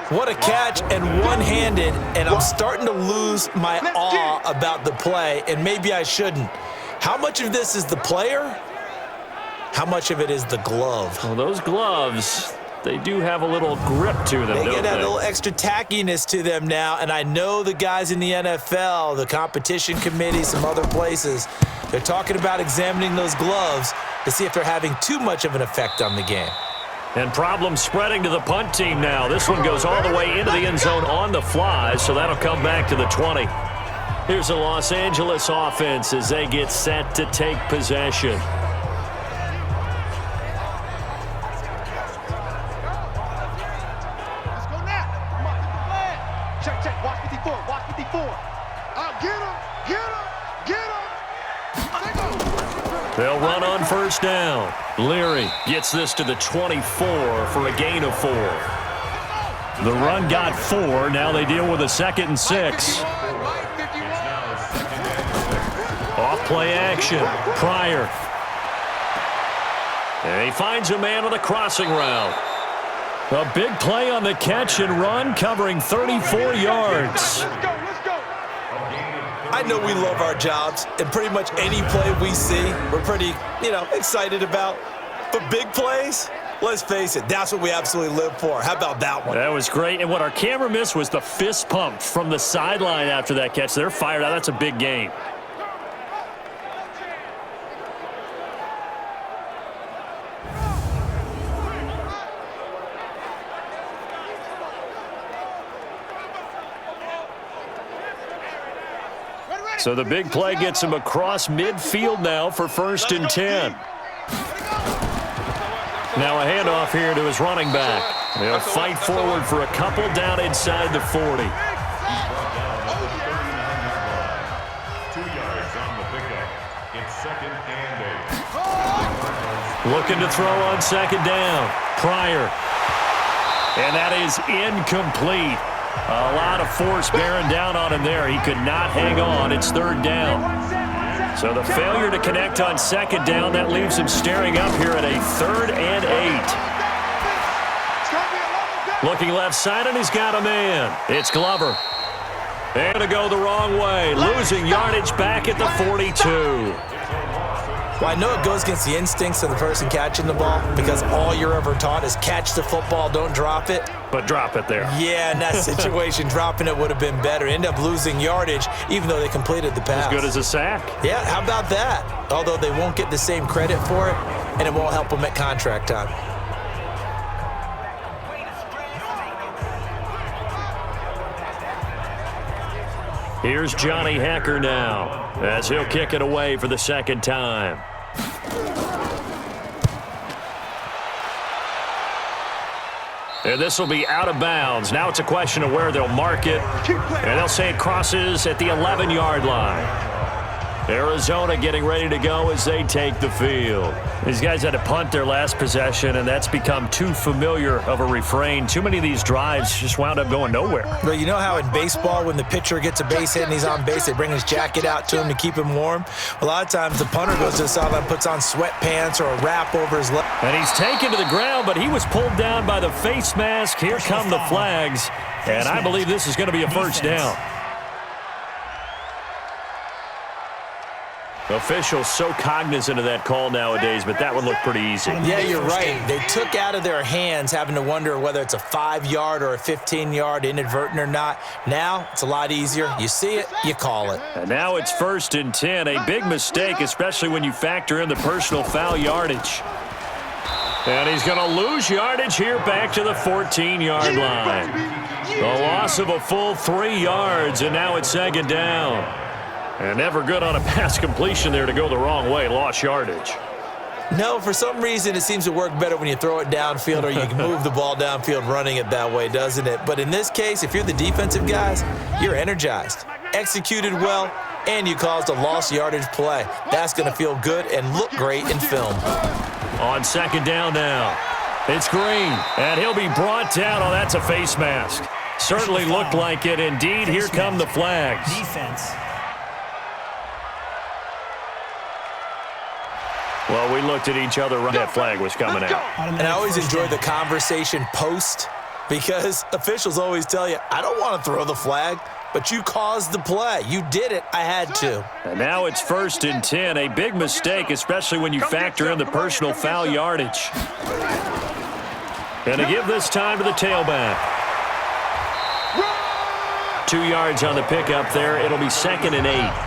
C: What a catch, and one-handed, and I'm starting to lose my awe about the play, and maybe I shouldn't. How much of this is the player? How much of it is the glove?
B: Well, those gloves, they do have a little grip to them, don't they?
C: They get that little extra tackiness to them now, and I know the guys in the NFL, the competition committee, some other places, they're talking about examining those gloves to see if they're having too much of an effect on the game.
B: And problems spreading to the punt team now. This one goes all the way into the end zone on the fly, so that'll come back to the 20. Here's the Los Angeles offense as they get set to take possession.
D: Let's go now. Come on, get the flag. Check, check. Watch 54. Watch 54. Get him. Get him. Get him.
B: They'll run on first down. Leary gets this to the 24 for a gain of 4. The run got 4. Now they deal with a 2nd and 6. Off play action. Pryor. And he finds a man on the crossing route. A big play on the catch and run, covering 34 yards.
C: I know we love our jobs, and pretty much any play we see, we're pretty, excited about. But big plays, let's face it, that's what we absolutely live for. How about that one?
B: That was great. And what our camera missed was the fist pump from the sideline after that catch. They're fired out. That's a big game. So the big play gets him across midfield now for 1st and 10. Now a handoff here to his running back. They'll fight forward for a couple down inside the 40.
F: 2 yards on the pickup. It's 2nd and 8.
B: Looking to throw on 2nd down. Pryor. And that is incomplete. A lot of force bearing down on him there. He could not hang on. It's 3rd down. So the failure to connect on 2nd down, that leaves him staring up here at a 3rd and 8. Looking left side, and he's got a man. It's Glover. And to go the wrong way. Losing yardage back at the 42.
C: Well, I know it goes against the instincts of the person catching the ball because all you're ever taught is catch the football, don't drop it.
B: But drop it there.
C: Yeah, in that situation, dropping it would have been better. End up losing yardage, even though they completed the pass.
B: As good as a sack.
C: Yeah, how about that? Although they won't get the same credit for it, and it won't help them at contract time.
B: Here's Johnny Hecker now, as he'll kick it away for the 2nd time. And this will be out of bounds. Now it's a question of where they'll mark it. And they'll say it crosses at the 11-yard line. Arizona getting ready to go as they take the field. These guys had to punt their last possession, and that's become too familiar of a refrain. Too many of these drives just wound up going nowhere.
C: Well, you know how in baseball, when the pitcher gets a base hit and he's on base, they bring his jacket out to him to keep him warm? A lot of times the punter goes to the sideline, puts on sweatpants or a wrap over his leg.
B: And he's taken to the ground, but he was pulled down by the face mask. Here come the flags, and I believe this is going to be a 1st down. Officials so cognizant of that call nowadays, but that one looked pretty easy.
C: Yeah, you're right. They took out of their hands having to wonder whether it's a 5-yard or a 15-yard, inadvertent or not. Now it's a lot easier. You see it, you call it.
B: And now it's 1st and 10. A big mistake, especially when you factor in the personal foul yardage. And he's going to lose yardage here back to the 14-yard line. The loss of a full 3 yards, and now it's 2nd down. And never good on a pass completion there to go the wrong way. Lost yardage.
C: No, for some reason it seems to work better when you throw it downfield or you can move the ball downfield running it that way, doesn't it? But in this case, if you're the defensive guys, you're energized, executed well, and you caused a lost yardage play. That's going to feel good and look great in film.
B: On 2nd down now, it's Green, and he'll be brought down. Oh, that's a face mask. Certainly looked like it. Indeed, here come the flags.
E: Defense.
B: Well, we looked at each other right that flag was coming out.
C: And I always enjoy the conversation post because officials always tell you, I don't want to throw the flag, but you caused the play. You did it. I had to.
B: And now it's 1st and 10. A big mistake, especially when you factor in the personal foul yardage. And to give this time to the tailback. 2 yards on the pickup there. It'll be 2nd and 8.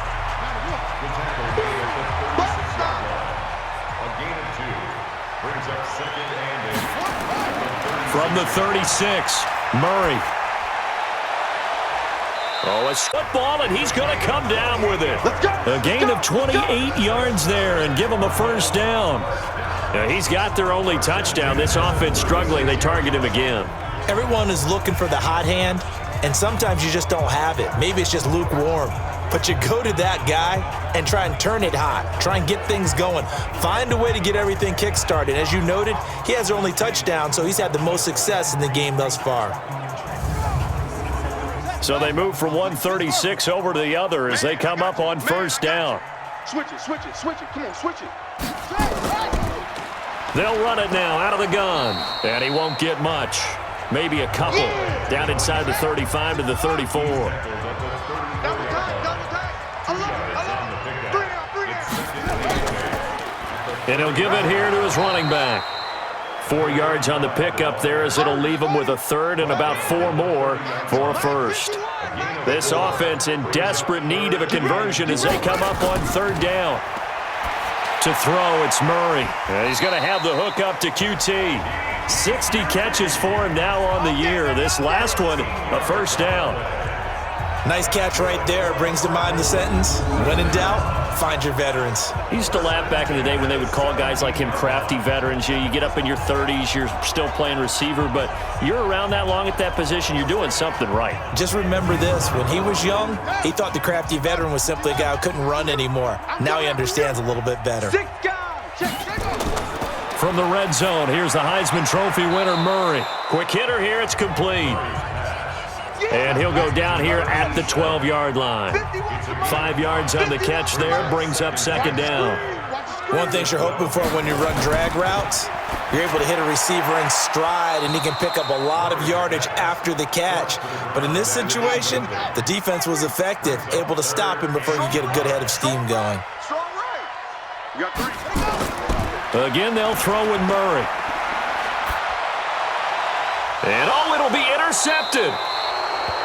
B: From the 36, Murray. Oh, it's football, and he's going to come down with it.
D: Let's go.
B: A gain of 28 yards there and give him a first down. Now, he's got their only touchdown. This offense struggling. They target him again.
C: Everyone is looking for the hot hand, and sometimes you just don't have it. Maybe it's just lukewarm. But you go to that guy and try and turn it hot. Try and get things going. Find a way to get everything kick-started. As you noted, he has their only touchdown, so he's had the most success in the game thus far.
B: So they move from 136 over to the other as they come up on first down.
D: Switch it, switch it, switch it. Come on, switch it.
B: They'll run it now out of the gun. And he won't get much. Maybe a couple. Down inside the 35 to the 34.
D: Double time, double time. Alone. 3 out.
B: And he'll give it here to his running back. 4 yards on the pickup there as it'll leave him with a third and about 4 more for a first. This offense in desperate need of a conversion as they come up on third down. To throw, it's Murray. And he's going to have the hook up to QT. 60 catches for him now on the year. This last one, a first down.
C: Nice catch right there. Brings to mind the sentence, when in doubt, find your veterans.
B: He used to laugh back in the day when they would call guys like him crafty veterans. You get up in your 30s, you're still playing receiver, but you're around that long at that position, you're doing something right.
C: Just remember this. When he was young, he thought the crafty veteran was simply a guy who couldn't run anymore. Now he understands a little bit better.
B: From the red zone, here's the Heisman Trophy winner, Murray. Quick hitter here, it's complete. And he'll go down here at the 12-yard line. 5 yards on the catch there, brings up second down.
C: One thing you're hoping for when you run drag routes, you're able to hit a receiver in stride, and he can pick up a lot of yardage after the catch. But in this situation, the defense was effective, able to stop him before you get a good head of steam going.
B: Again, they'll throw with Murray. And, oh, it'll be intercepted.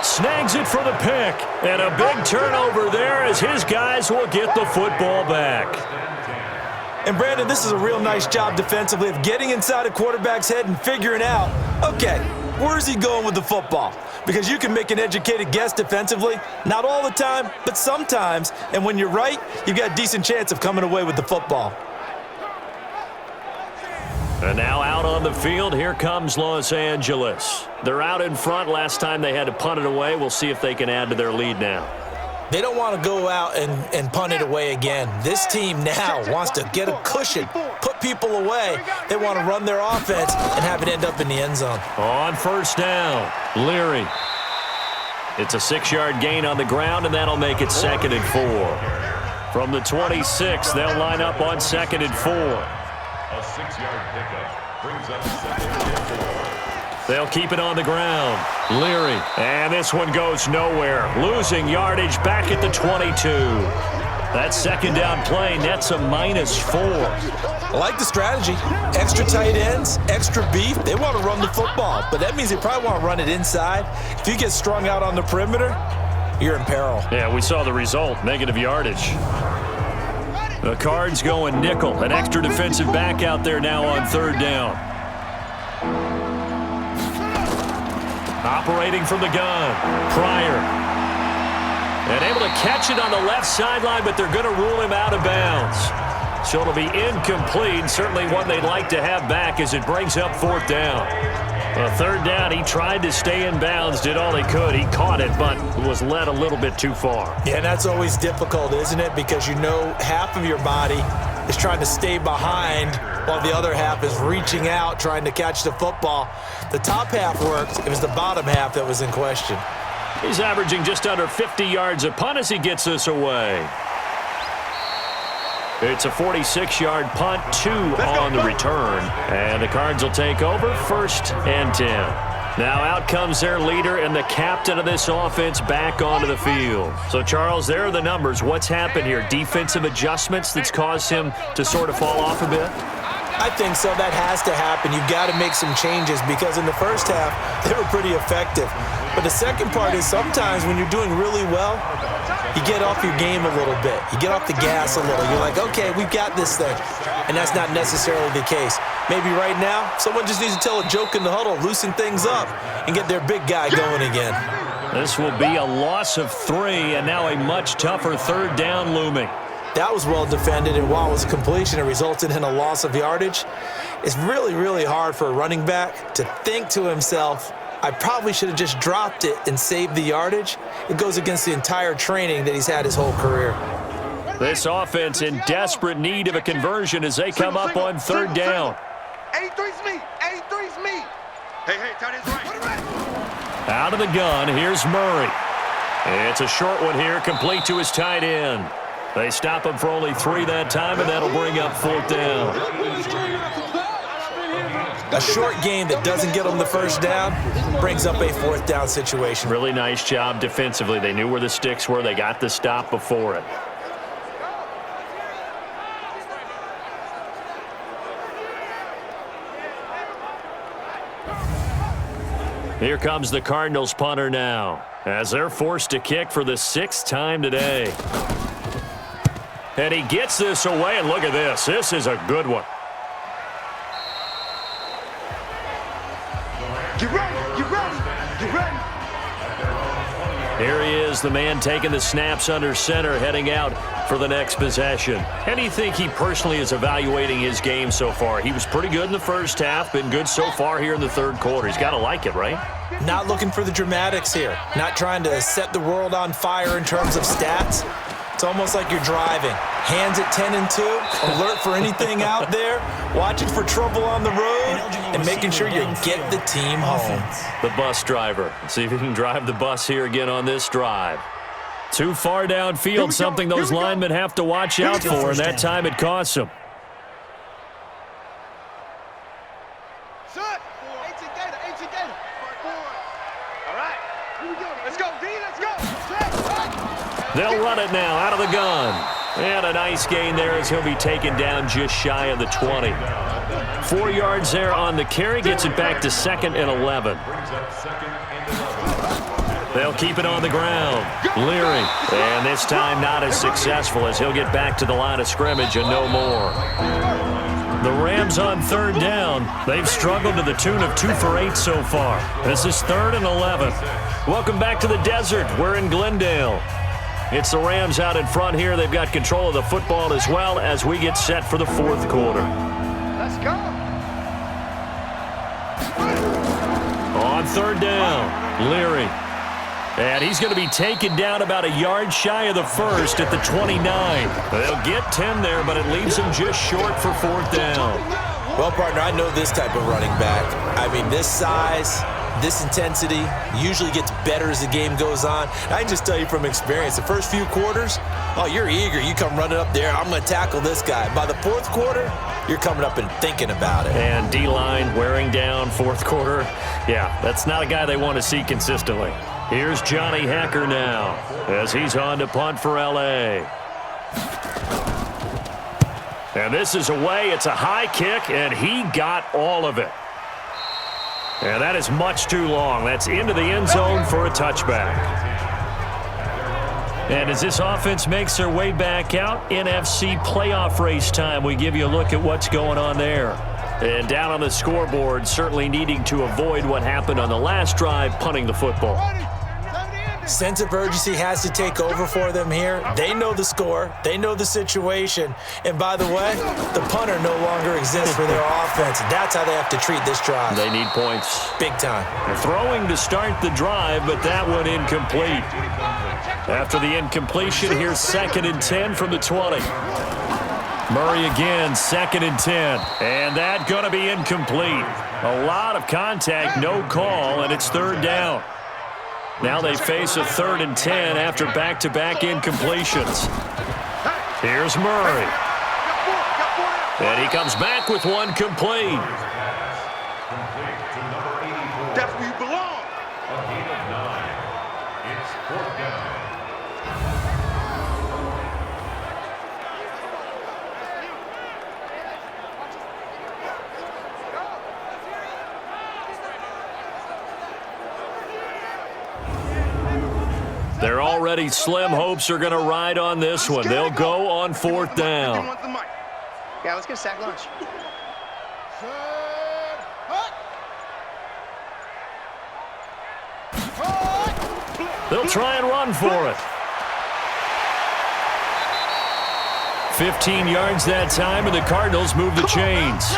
B: Snags it for the pick. And a big turnover there as his guys will get the football back.
C: And, Brandon, this is a real nice job defensively of getting inside a quarterback's head and figuring out, okay, where's he going with the football? Because you can make an educated guess defensively, not all the time, but sometimes. And when you're right, you've got a decent chance of coming away with the football.
B: And now out on the field, here comes Los Angeles. They're out in front. Last time they had to punt it away. We'll see if they can add to their lead now.
C: They don't want to go out and punt it away again. This team now wants to get a cushion, put people away. They want to run their offense and have it end up in the end zone.
B: On first down, Leary. It's a 6-yard gain on the ground, and that'll make it 2nd and 4. From the 26, they'll line up on 2nd and 4.
F: A 6-yard pickup brings up 2nd and 4.
B: They'll keep it on the ground. Leary. And this one goes nowhere. Losing yardage back at the 22. That second down play nets a -4.
C: I like the strategy. Extra tight ends, extra beef. They want to run the football, but that means they probably want to run it inside. If you get strung out on the perimeter, you're in peril.
B: Yeah, we saw the result. Negative yardage. The Cards going nickel. An extra defensive back out there now on third down. Operating from the gun, Pryor. And able to catch it on the left sideline, but they're going to rule him out of bounds. So it'll be incomplete, certainly one they'd like to have back as it brings up 4th down. Third down, he tried to stay in bounds, did all he could. He caught it, but was led a little bit too far.
C: Yeah, and that's always difficult, isn't it? Because you know half of your body is trying to stay behind while the other half is reaching out, trying to catch the football. The top half worked. It was the bottom half that was in question.
B: He's averaging just under 50 yards a punt as he gets this away. It's a 46-yard punt, 2 on the return. And the Cards will take over 1st and 10. Now out comes their leader and the captain of this offense back onto the field. So, Charles, there are the numbers. What's happened here? Defensive adjustments that's caused him to sort of fall off a bit?
C: I think so. That has to happen. You've got to make some changes because in the first half, they were pretty effective. But the second part is sometimes when you're doing really well, you get off your game a little bit. You get off the gas a little. You're like, okay, we've got this thing. And that's not necessarily the case. Maybe right now, someone just needs to tell a joke in the huddle, loosen things up, and get their big guy going again.
B: This will be a loss of 3, and now a much tougher 3rd down looming.
C: That was well defended, and while it was a completion, it resulted in a loss of yardage. It's really, really hard for a running back to think to himself, I probably should have just dropped it and saved the yardage. It goes against the entire training that he's had his whole career.
B: This offense in desperate need of a conversion as they come up on 3rd down.
D: 83's me. 83's me. Hey, tight end's right.
B: Out of the gun, here's Murray. It's a short one here, complete to his tight end. They stop him for only 3 that time, and that'll bring up 4th down.
C: A short game that doesn't get them the 1st down brings up a 4th down situation.
B: Really nice job defensively. They knew where the sticks were. They got the stop before it. Here comes the Cardinals punter now, as they're forced to kick for the 6th time today. And he gets this away, and look at this. This is a good one.
D: Get ready.
B: Here he is, the man taking the snaps under center, heading out for the next possession. How do you think he personally is evaluating his game so far? He was pretty good in the 1st half, been good so far here in the 3rd quarter. He's got to like it, right?
C: Not looking for the dramatics here. Not trying to set the world on fire in terms of stats. It's almost like you're driving. Hands at 10 and 2, alert for anything out there, watching for trouble on the road, and making sure you get the team home.
B: The bus driver. Let's see if he can drive the bus here again on this drive. Too far downfield, something those linemen have to watch out for, and that time it costs them.
D: Shut. 18 Gator. All right. Here we go. Let's go, D. Let's go.
B: They'll run it now out of the gun. And a nice gain there as he'll be taken down just shy of the 20. 4 yards there on the carry, gets it back to 2nd and 11. They'll keep it on the ground. Leary. And this time not as successful as he'll get back to the line of scrimmage and no more. The Rams on 3rd down. They've struggled to the tune of 2 for 8 so far. This is 3rd and 11. Welcome back to the desert. We're in Glendale. It's the Rams out in front here. They've got control of the football as well as we get set for the 4th quarter.
D: Let's go.
B: On 3rd down, Leary. And he's going to be taken down about a yard shy of the 1st at the 29. They'll get 10 there, but it leaves them just short for 4th down.
C: Well, partner, I know this type of running back. I mean, this size, this intensity usually gets better as the game goes on. I can just tell you from experience, the first few quarters, oh, you're eager. You come running up there, I'm going to tackle this guy. By the 4th quarter, you're coming up and thinking about it.
B: And D-line wearing down 4th quarter. Yeah, that's not a guy they want to see consistently. Here's Johnny Hacker now as he's on to punt for L.A. And this is away. It's a high kick, and he got all of it. And that is much too long. That's into the end zone for a touchback. And as this offense makes their way back out, NFC playoff race time, we give you a look at what's going on there. And down on the scoreboard, certainly needing to avoid what happened on the last drive, punting the football.
C: Sense of urgency has to take over for them here. They know the score. They know the situation. And by the way, the punter no longer exists for their offense. That's how they have to treat this drive.
B: They need points.
C: Big time.
B: Throwing to start the drive, but that one incomplete. After the incompletion, here's 2nd and 10 from the 20. Murray again, 2nd and 10. And that going to be incomplete. A lot of contact, no call, and it's 3rd down. Now they face a 3rd and 10 after back-to-back incompletions. Here's Murray. And he comes back with one complete.
D: That's where you belong.
F: A gain of 9. It's 4th down.
B: They're already slim hopes are going to ride on this one. They'll go on 4th down.
G: Yeah, let's get a sack lunch.
B: They'll try and run for it. 15 yards that time, and the Cardinals move the chains.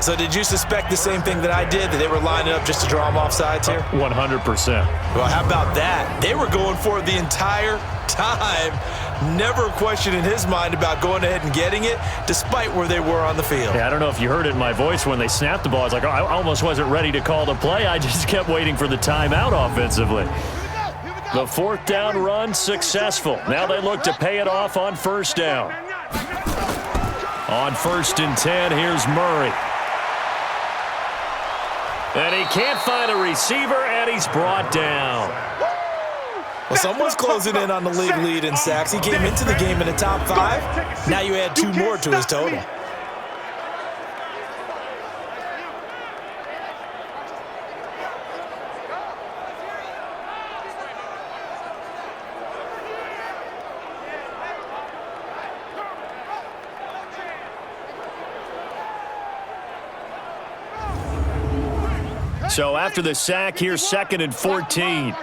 C: So did you suspect the same thing that I did, that they were lining up just to draw them off sides here?
B: 100%.
C: Well, how about that? They were going for it the entire time. Never a question in his mind about going ahead and getting it, despite where they were on the field.
B: Yeah, I don't know if you heard it in my voice when they snapped the ball. I was like, oh, I almost wasn't ready to call the play. I just kept waiting for the timeout offensively. The fourth down run successful. Now they look to pay it off on first down. On 1st and 10, here's Murray. And he can't find a receiver, and he's brought down.
C: Well, someone's closing in on the league lead in sacks. He came into the game in the top 5. Now you add 2 more to his total.
B: So after the sack, here's 2nd and 14.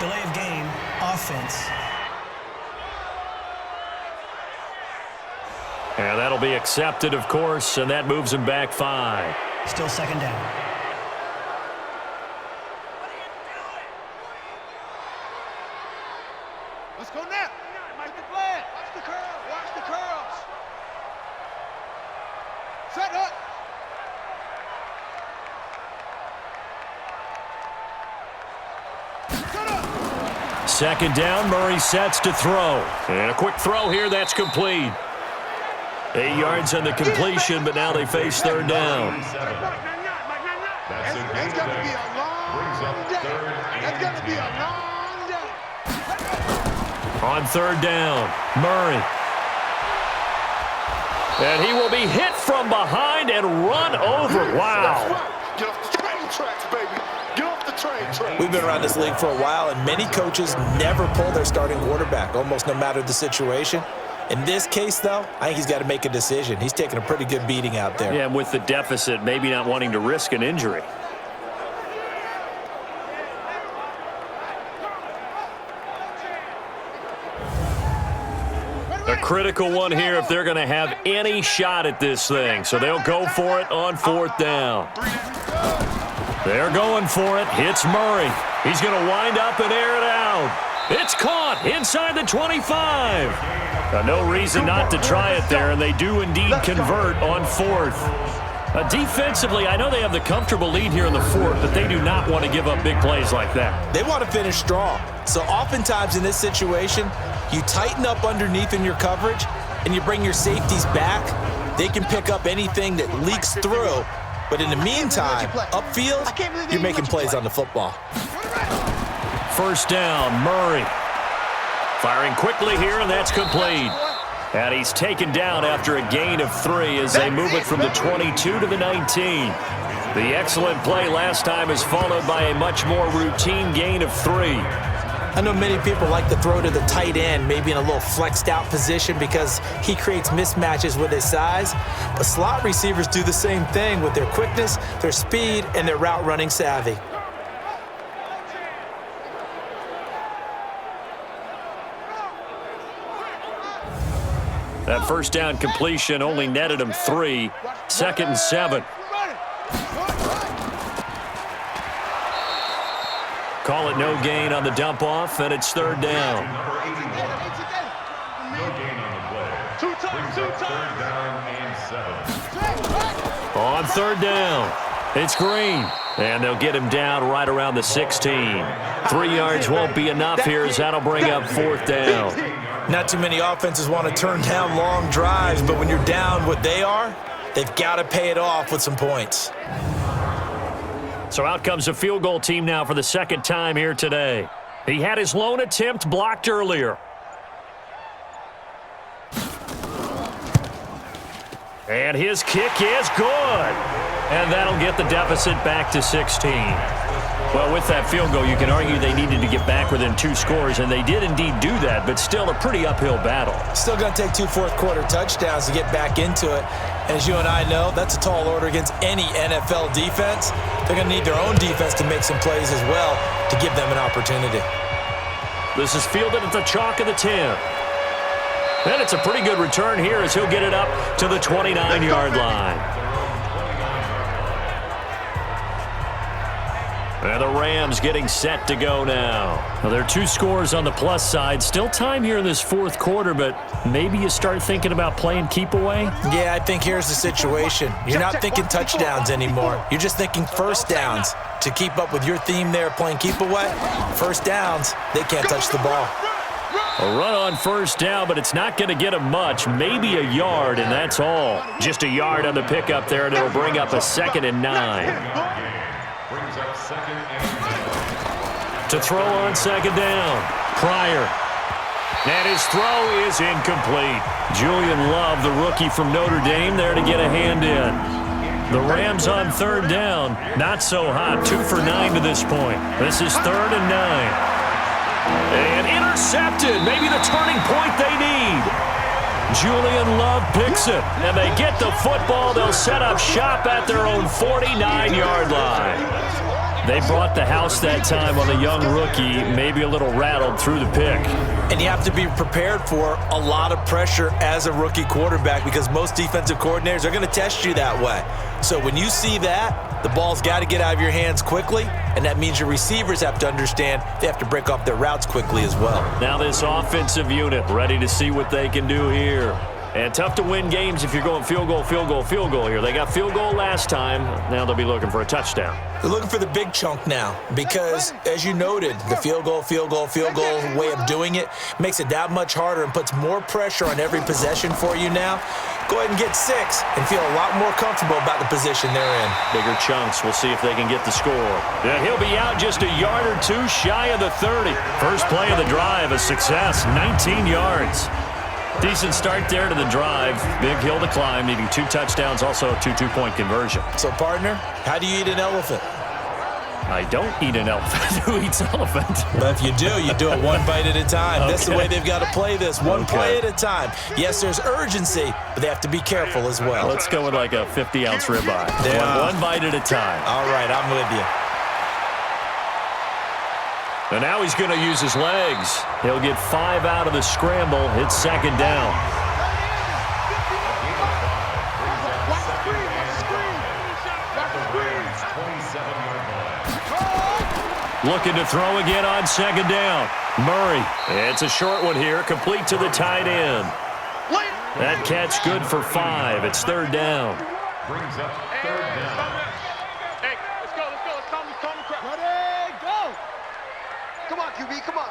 E: Delay of game, offense.
B: And that'll be accepted, of course, and that moves him back 5.
E: Still 2nd down.
D: Let's go now. Make the play. Watch the curl. Watch the curls. Set up. Set up.
B: 2nd down, Murray sets to throw. And a quick throw here, that's complete. 8 yards on the completion, but now they face 3rd down.
D: That's going to be a long day. That's going to be a long day.
B: On 3rd down, Murray. And he will be hit from behind and run over. Wow.
D: Get off the train tracks, baby. Get off the train tracks.
C: We've been around this league for a while, and many coaches never pull their starting quarterback, almost no matter the situation. In this case, though, I think he's got to make a decision. He's taking a pretty good beating out there.
B: Yeah, and with the deficit, maybe not wanting to risk an injury. A critical one here if they're going to have any shot at this thing. So they'll go for it on 4th down. They're going for it. Hits Murray. He's going to wind up and air it out. It's caught inside the 25. No reason not to try it there, and they do indeed convert on 4th. Defensively, I know they have the comfortable lead here in the 4th, but they do not want to give up big plays like that.
C: They want to finish strong. So oftentimes in this situation, you tighten up underneath in your coverage, and you bring your safeties back. They can pick up anything that leaks through. But in the meantime, upfield, you're making plays on the football.
B: 1st down, Murray. Firing quickly here, and that's complete. And he's taken down after a gain of 3 as they move it from the 22 to the 19. The excellent play last time is followed by a much more routine gain of 3.
C: I know many people like to throw to the tight end, maybe in a little flexed out position because he creates mismatches with his size. But slot receivers do the same thing with their quickness, their speed, and their route running savvy.
B: That 1st down completion only netted him 3. 2nd and 7. Call it no gain on the dump off, and it's 3rd down.
F: No gain on the play. Brings up 3rd down and 7.
B: On 3rd down, it's Green. And they'll get him down right around the 16. 3 yards won't be enough here as that'll bring up 4th down.
C: Not too many offenses want to turn down long drives, but when you're down what they are, they've got to pay it off with some points.
B: So out comes a field goal team now for the 2nd time here today. He had his lone attempt blocked earlier. And his kick is good. And that'll get the deficit back to 16. Well, with that field goal, you can argue they needed to get back within 2 scores, and they did indeed do that, but still a pretty uphill battle.
C: Still going to take 2 fourth-quarter touchdowns to get back into it. And as you and I know, that's a tall order against any NFL defense. They're going to need their own defense to make some plays as well to give them an opportunity.
B: This is fielded at the chalk of the 10. And it's a pretty good return here as he'll get it up to the 29-yard line. And the Rams getting set to go now. Well, there are 2 scores on the plus side. Still time here in this 4th quarter, but maybe you start thinking about playing keep away?
C: Yeah, I think here's the situation. You're not thinking touchdowns anymore. You're just thinking first downs. To keep up with your theme there, playing keep away, first downs, they can't touch the ball.
B: A run on first down, but it's not going to get him much. Maybe a yard, and that's all. Just a yard on the pickup there, and it'll bring up a 2nd and 9.
F: Brings up 2nd and 9.
B: To throw on 2nd down, Pryor. And his throw is incomplete. Julian Love, the rookie from Notre Dame, there to get a hand in. The Rams on 3rd down, not so hot. 2 for 9 to this point. This is 3rd and 9. And intercepted, maybe the turning point they need. Julian Love picks it, and they get the football. They'll set up shop at their own 49-yard line. They brought the house that time on the young rookie, maybe a little rattled through the pick.
C: And you have to be prepared for a lot of pressure as a rookie quarterback because most defensive coordinators are going to test you that way. So when you see that, the ball's got to get out of your hands quickly, and that means your receivers have to understand they have to break off their routes quickly as well.
B: Now this offensive unit ready to see what they can do here. And tough to win games if you're going field goal, field goal, field goal here. They got field goal last time. Now they'll be looking for a touchdown.
C: They're looking for the big chunk now because, as you noted, the field goal way of doing it makes it that much harder and puts more pressure on every possession for you now. Go ahead and get 6 and feel a lot more comfortable about the position they're in.
B: Bigger chunks. We'll see if they can get the score. Yeah, he'll be out just a yard or 2 shy of the 30. First play of the drive, a success, 19 yards. Decent start there to the drive. Big hill to climb, needing 2 touchdowns, also a 2 two-point conversion.
C: So, partner, how do you eat an elephant?
B: I don't eat an elephant. Who eats elephant?
C: But if you do it 1 bite at a time.
B: Okay.
C: That's the way they've got to play this, one play at a time. Yes, there's urgency, but they have to be careful as well.
B: Let's go with like a 50-ounce ribeye.
C: Yeah.
B: One bite at a time.
C: All right, I'm with you.
B: And now he's going to use his legs. He'll get 5 out of the scramble. It's 2nd down. Looking to throw again on 2nd down. Murray. It's a short one here, complete to the tight end. That catch good for 5. It's 3rd down.
F: Brings up 3rd down.
D: Hey, let's go. Let's calm the crowd. Ready, go. Come on, QB, come on.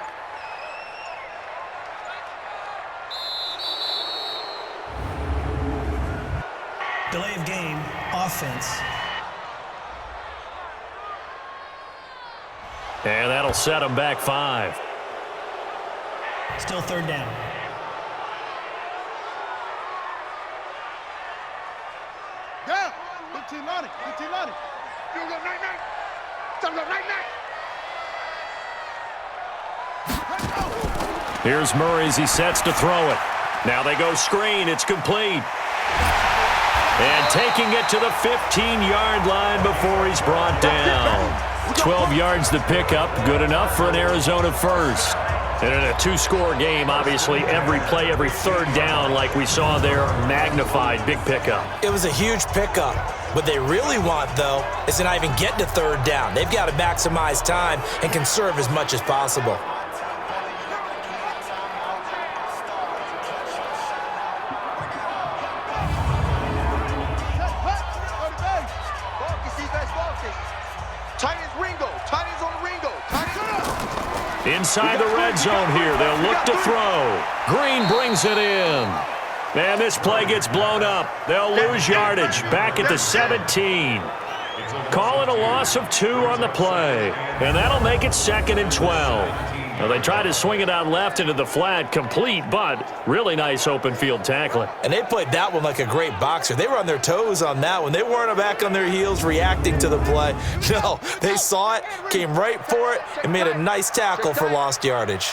E: Delay of game, offense.
B: And that'll set him back 5.
E: Still 3rd down.
D: Down. 15-90. 15-90. You go night-night. Time to go night-night. Let's go.
B: Here's Murray as he sets to throw it. Now they go screen. It's complete. And taking it to the 15-yard line before he's brought down. 12 yards to pick up. Good enough for an Arizona first. And in a 2-score game, obviously, every play, every 3rd down, like we saw there, magnified, big pickup.
C: It was a huge pickup. What they really want, though, is to not even get to 3rd down. They've got to maximize time and conserve as much as possible.
B: Inside the red zone here, they'll look to throw. Green brings it in. And this play gets blown up. They'll lose yardage back at the 17. Call it a loss of 2 on the play. And that'll make it 2nd and 12. Well, they tried to swing it out left into the flat, complete, but really nice open field tackling.
C: And they played that one like a great boxer. They were on their toes on that one. They weren't back on their heels reacting to the play. No, they saw it, came right for it, and made a nice tackle for lost yardage.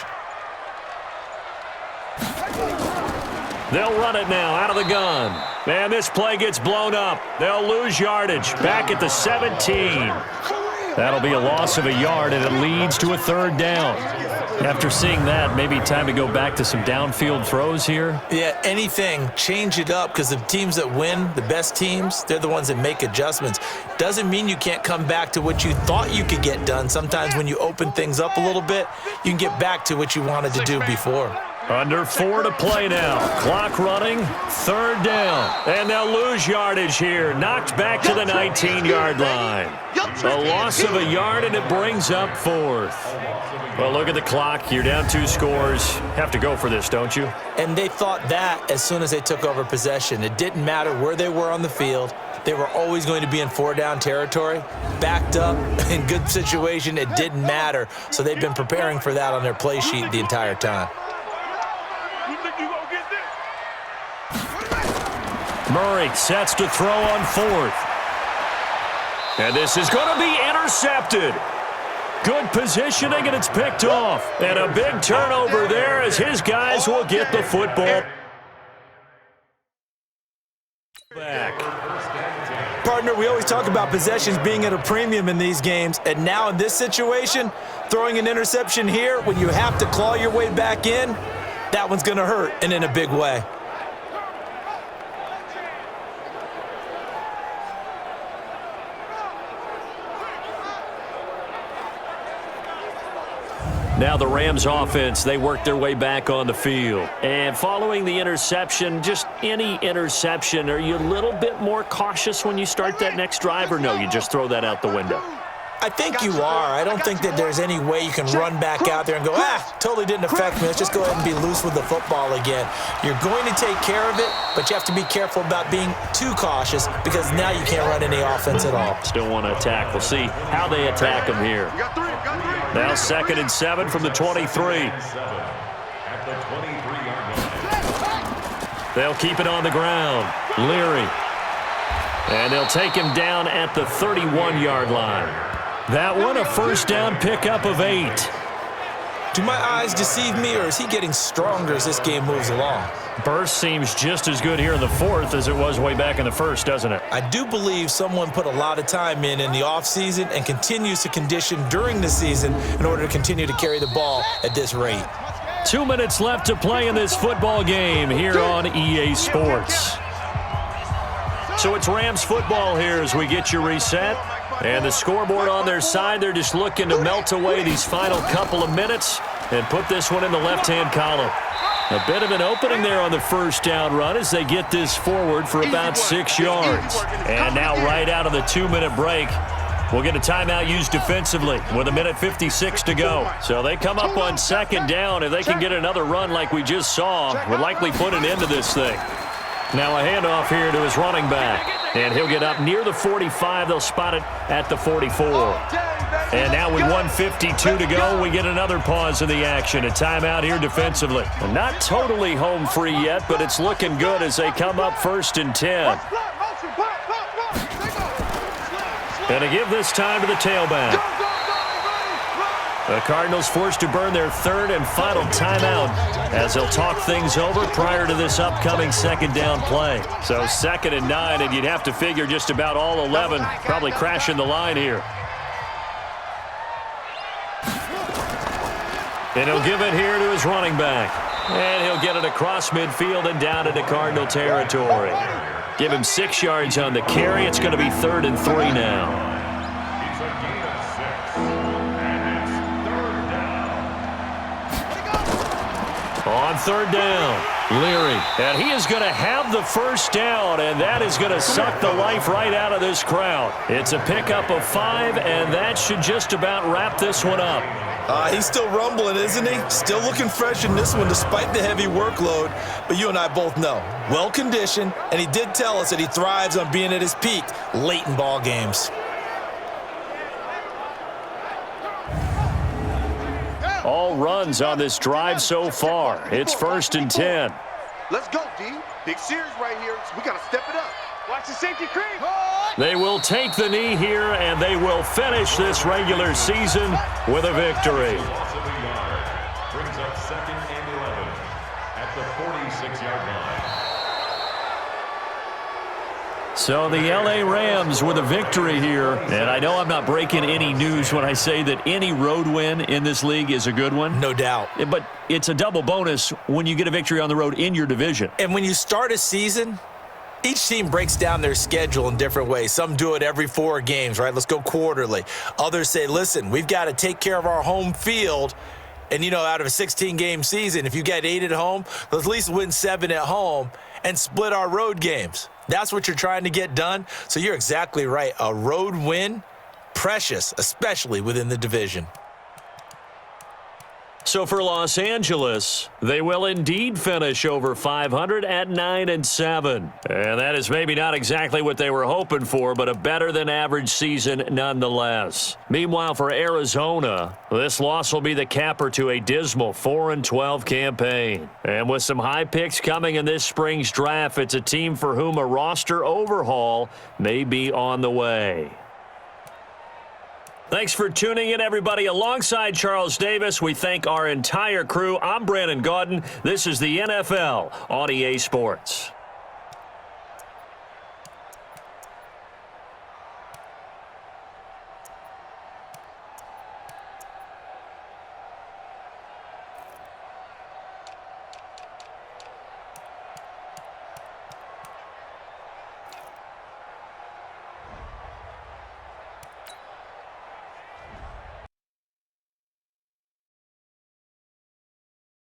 B: They'll run it now out of the gun. And this play gets blown up. They'll lose yardage back at the 17. That'll be a loss of a yard, and it leads to a third down. After seeing that, maybe time to go back to some downfield throws here.
C: Yeah, anything. Change it up, because the teams that win, the best teams, they're the ones that make adjustments. Doesn't mean you can't come back to what you thought you could get done. Sometimes when you open things up a little bit, you can get back to what you wanted to do before.
B: Under 4 to play now. Clock running, third down. And they'll lose yardage here. Knocked back to the 19-yard line. A loss of a yard, and it brings up fourth. Well, look at the clock. You're down 2 scores. Have to go for this, don't you?
C: And they thought that as soon as they took over possession. It didn't matter where they were on the field. They were always going to be in 4-down territory. Backed up, in good situation, it didn't matter. So they've been preparing for that on their play sheet the entire time.
B: Murray sets to throw on 4th. And this is going to be intercepted. Good positioning, and it's picked off. And a big turnover there as his guys will get the football back.
C: Partner, we always talk about possessions being at a premium in these games, and now in this situation, throwing an interception here when you have to claw your way back in, that one's going to hurt, and in a big way.
B: Now the Rams offense, they work their way back on the field. And following the interception, just any interception, are you a little bit more cautious when you start that next drive, or no, you just throw that out the window?
C: I think you are. I don't think that there's any way you can run back out there and go, totally didn't affect me. Let's just go ahead and be loose with the football again. You're going to take care of it, but you have to be careful about being too cautious, because now you can't run any offense at all.
B: Still want to attack. We'll see how they attack them here. Now 2nd and 7 from the 23. They'll keep it on the ground. Leary. And they'll take him down at the 31-yard line. That one, a first down pickup of 8.
C: Do my eyes deceive me, or is he getting stronger as this game moves along?
B: Burst seems just as good here in the 4th as it was way back in the 1st, doesn't it?
C: I do believe someone put a lot of time in the offseason and continues to condition during the season in order to continue to carry the ball at this rate.
B: 2 minutes left to play in this football game here on EA Sports. So it's Rams football here as we get you reset. And the scoreboard on their side, they're just looking to melt away these final couple of minutes and put this one in the left-hand column. A bit of an opening there on the first down run as they get this forward for about 6 yards. And now right out of the 2-minute break, we'll get a timeout used defensively with 1:56 to go. So they come up on 2nd down. If they can get another run like we just saw, would likely put an end to this thing. Now a handoff here to his running back. And he'll get up near the 45. They'll spot it at the 44. And now with 1:52 to go, we get another pause in the action. A timeout here defensively. Well, not totally home free yet, but it's looking good as they come up 1st and 10. And to give this time to the tailback. The Cardinals forced to burn their 3rd and final timeout as they'll talk things over prior to this upcoming 2nd down play. So 2nd and 9, and you'd have to figure just about all 11 probably crashing the line here. And he'll give it here to his running back. And he'll get it across midfield and down into Cardinal territory. Give him 6 yards on the carry. It's going to be 3rd and 3 now. On 3rd down, Leary. And he is going to have the first down, and that is going to suck the life right out of this crowd. It's a pickup of 5, and that should just about wrap this one up.
C: He's still rumbling, isn't he? Still looking fresh in this one despite the heavy workload. But you and I both know, well-conditioned, and he did tell us that he thrives on being at his peak late in ball games.
B: all runs on this drive so far. It's 1st and 10.
D: Let's go, D. Big series right here. We got to step it up.
G: Watch the safety creep.
B: They will take the knee here, and they will finish this regular season with a victory.
F: Loss of a yard. Brings up 2nd and 11 at the 46-yard line.
B: So the L.A. Rams with a victory here. And I know I'm not breaking any news when I say that any road win in this league is a good one.
C: No doubt.
B: But it's a double bonus when you get a victory on the road in your division.
C: And when you start a season, each team breaks down their schedule in different ways. Some do it every 4 games, right? Let's go quarterly. Others say, listen, we've got to take care of our home field. And, out of a 16-game season, if you get 8 at home, let's at least win 7 at home and split our road games. That's what you're trying to get done. So you're exactly right. A road win, precious, especially within the division.
B: So for Los Angeles, they will indeed finish over 500 at 9-7. And that is maybe not exactly what they were hoping for, but a better than average season nonetheless. Meanwhile, for Arizona, this loss will be the capper to a dismal 4-12 campaign. And with some high picks coming in this spring's draft, it's a team for whom a roster overhaul may be on the way. Thanks for tuning in, everybody. Alongside Charles Davis, we thank our entire crew. I'm Brandon Gaudin. This is the NFL on EA Sports.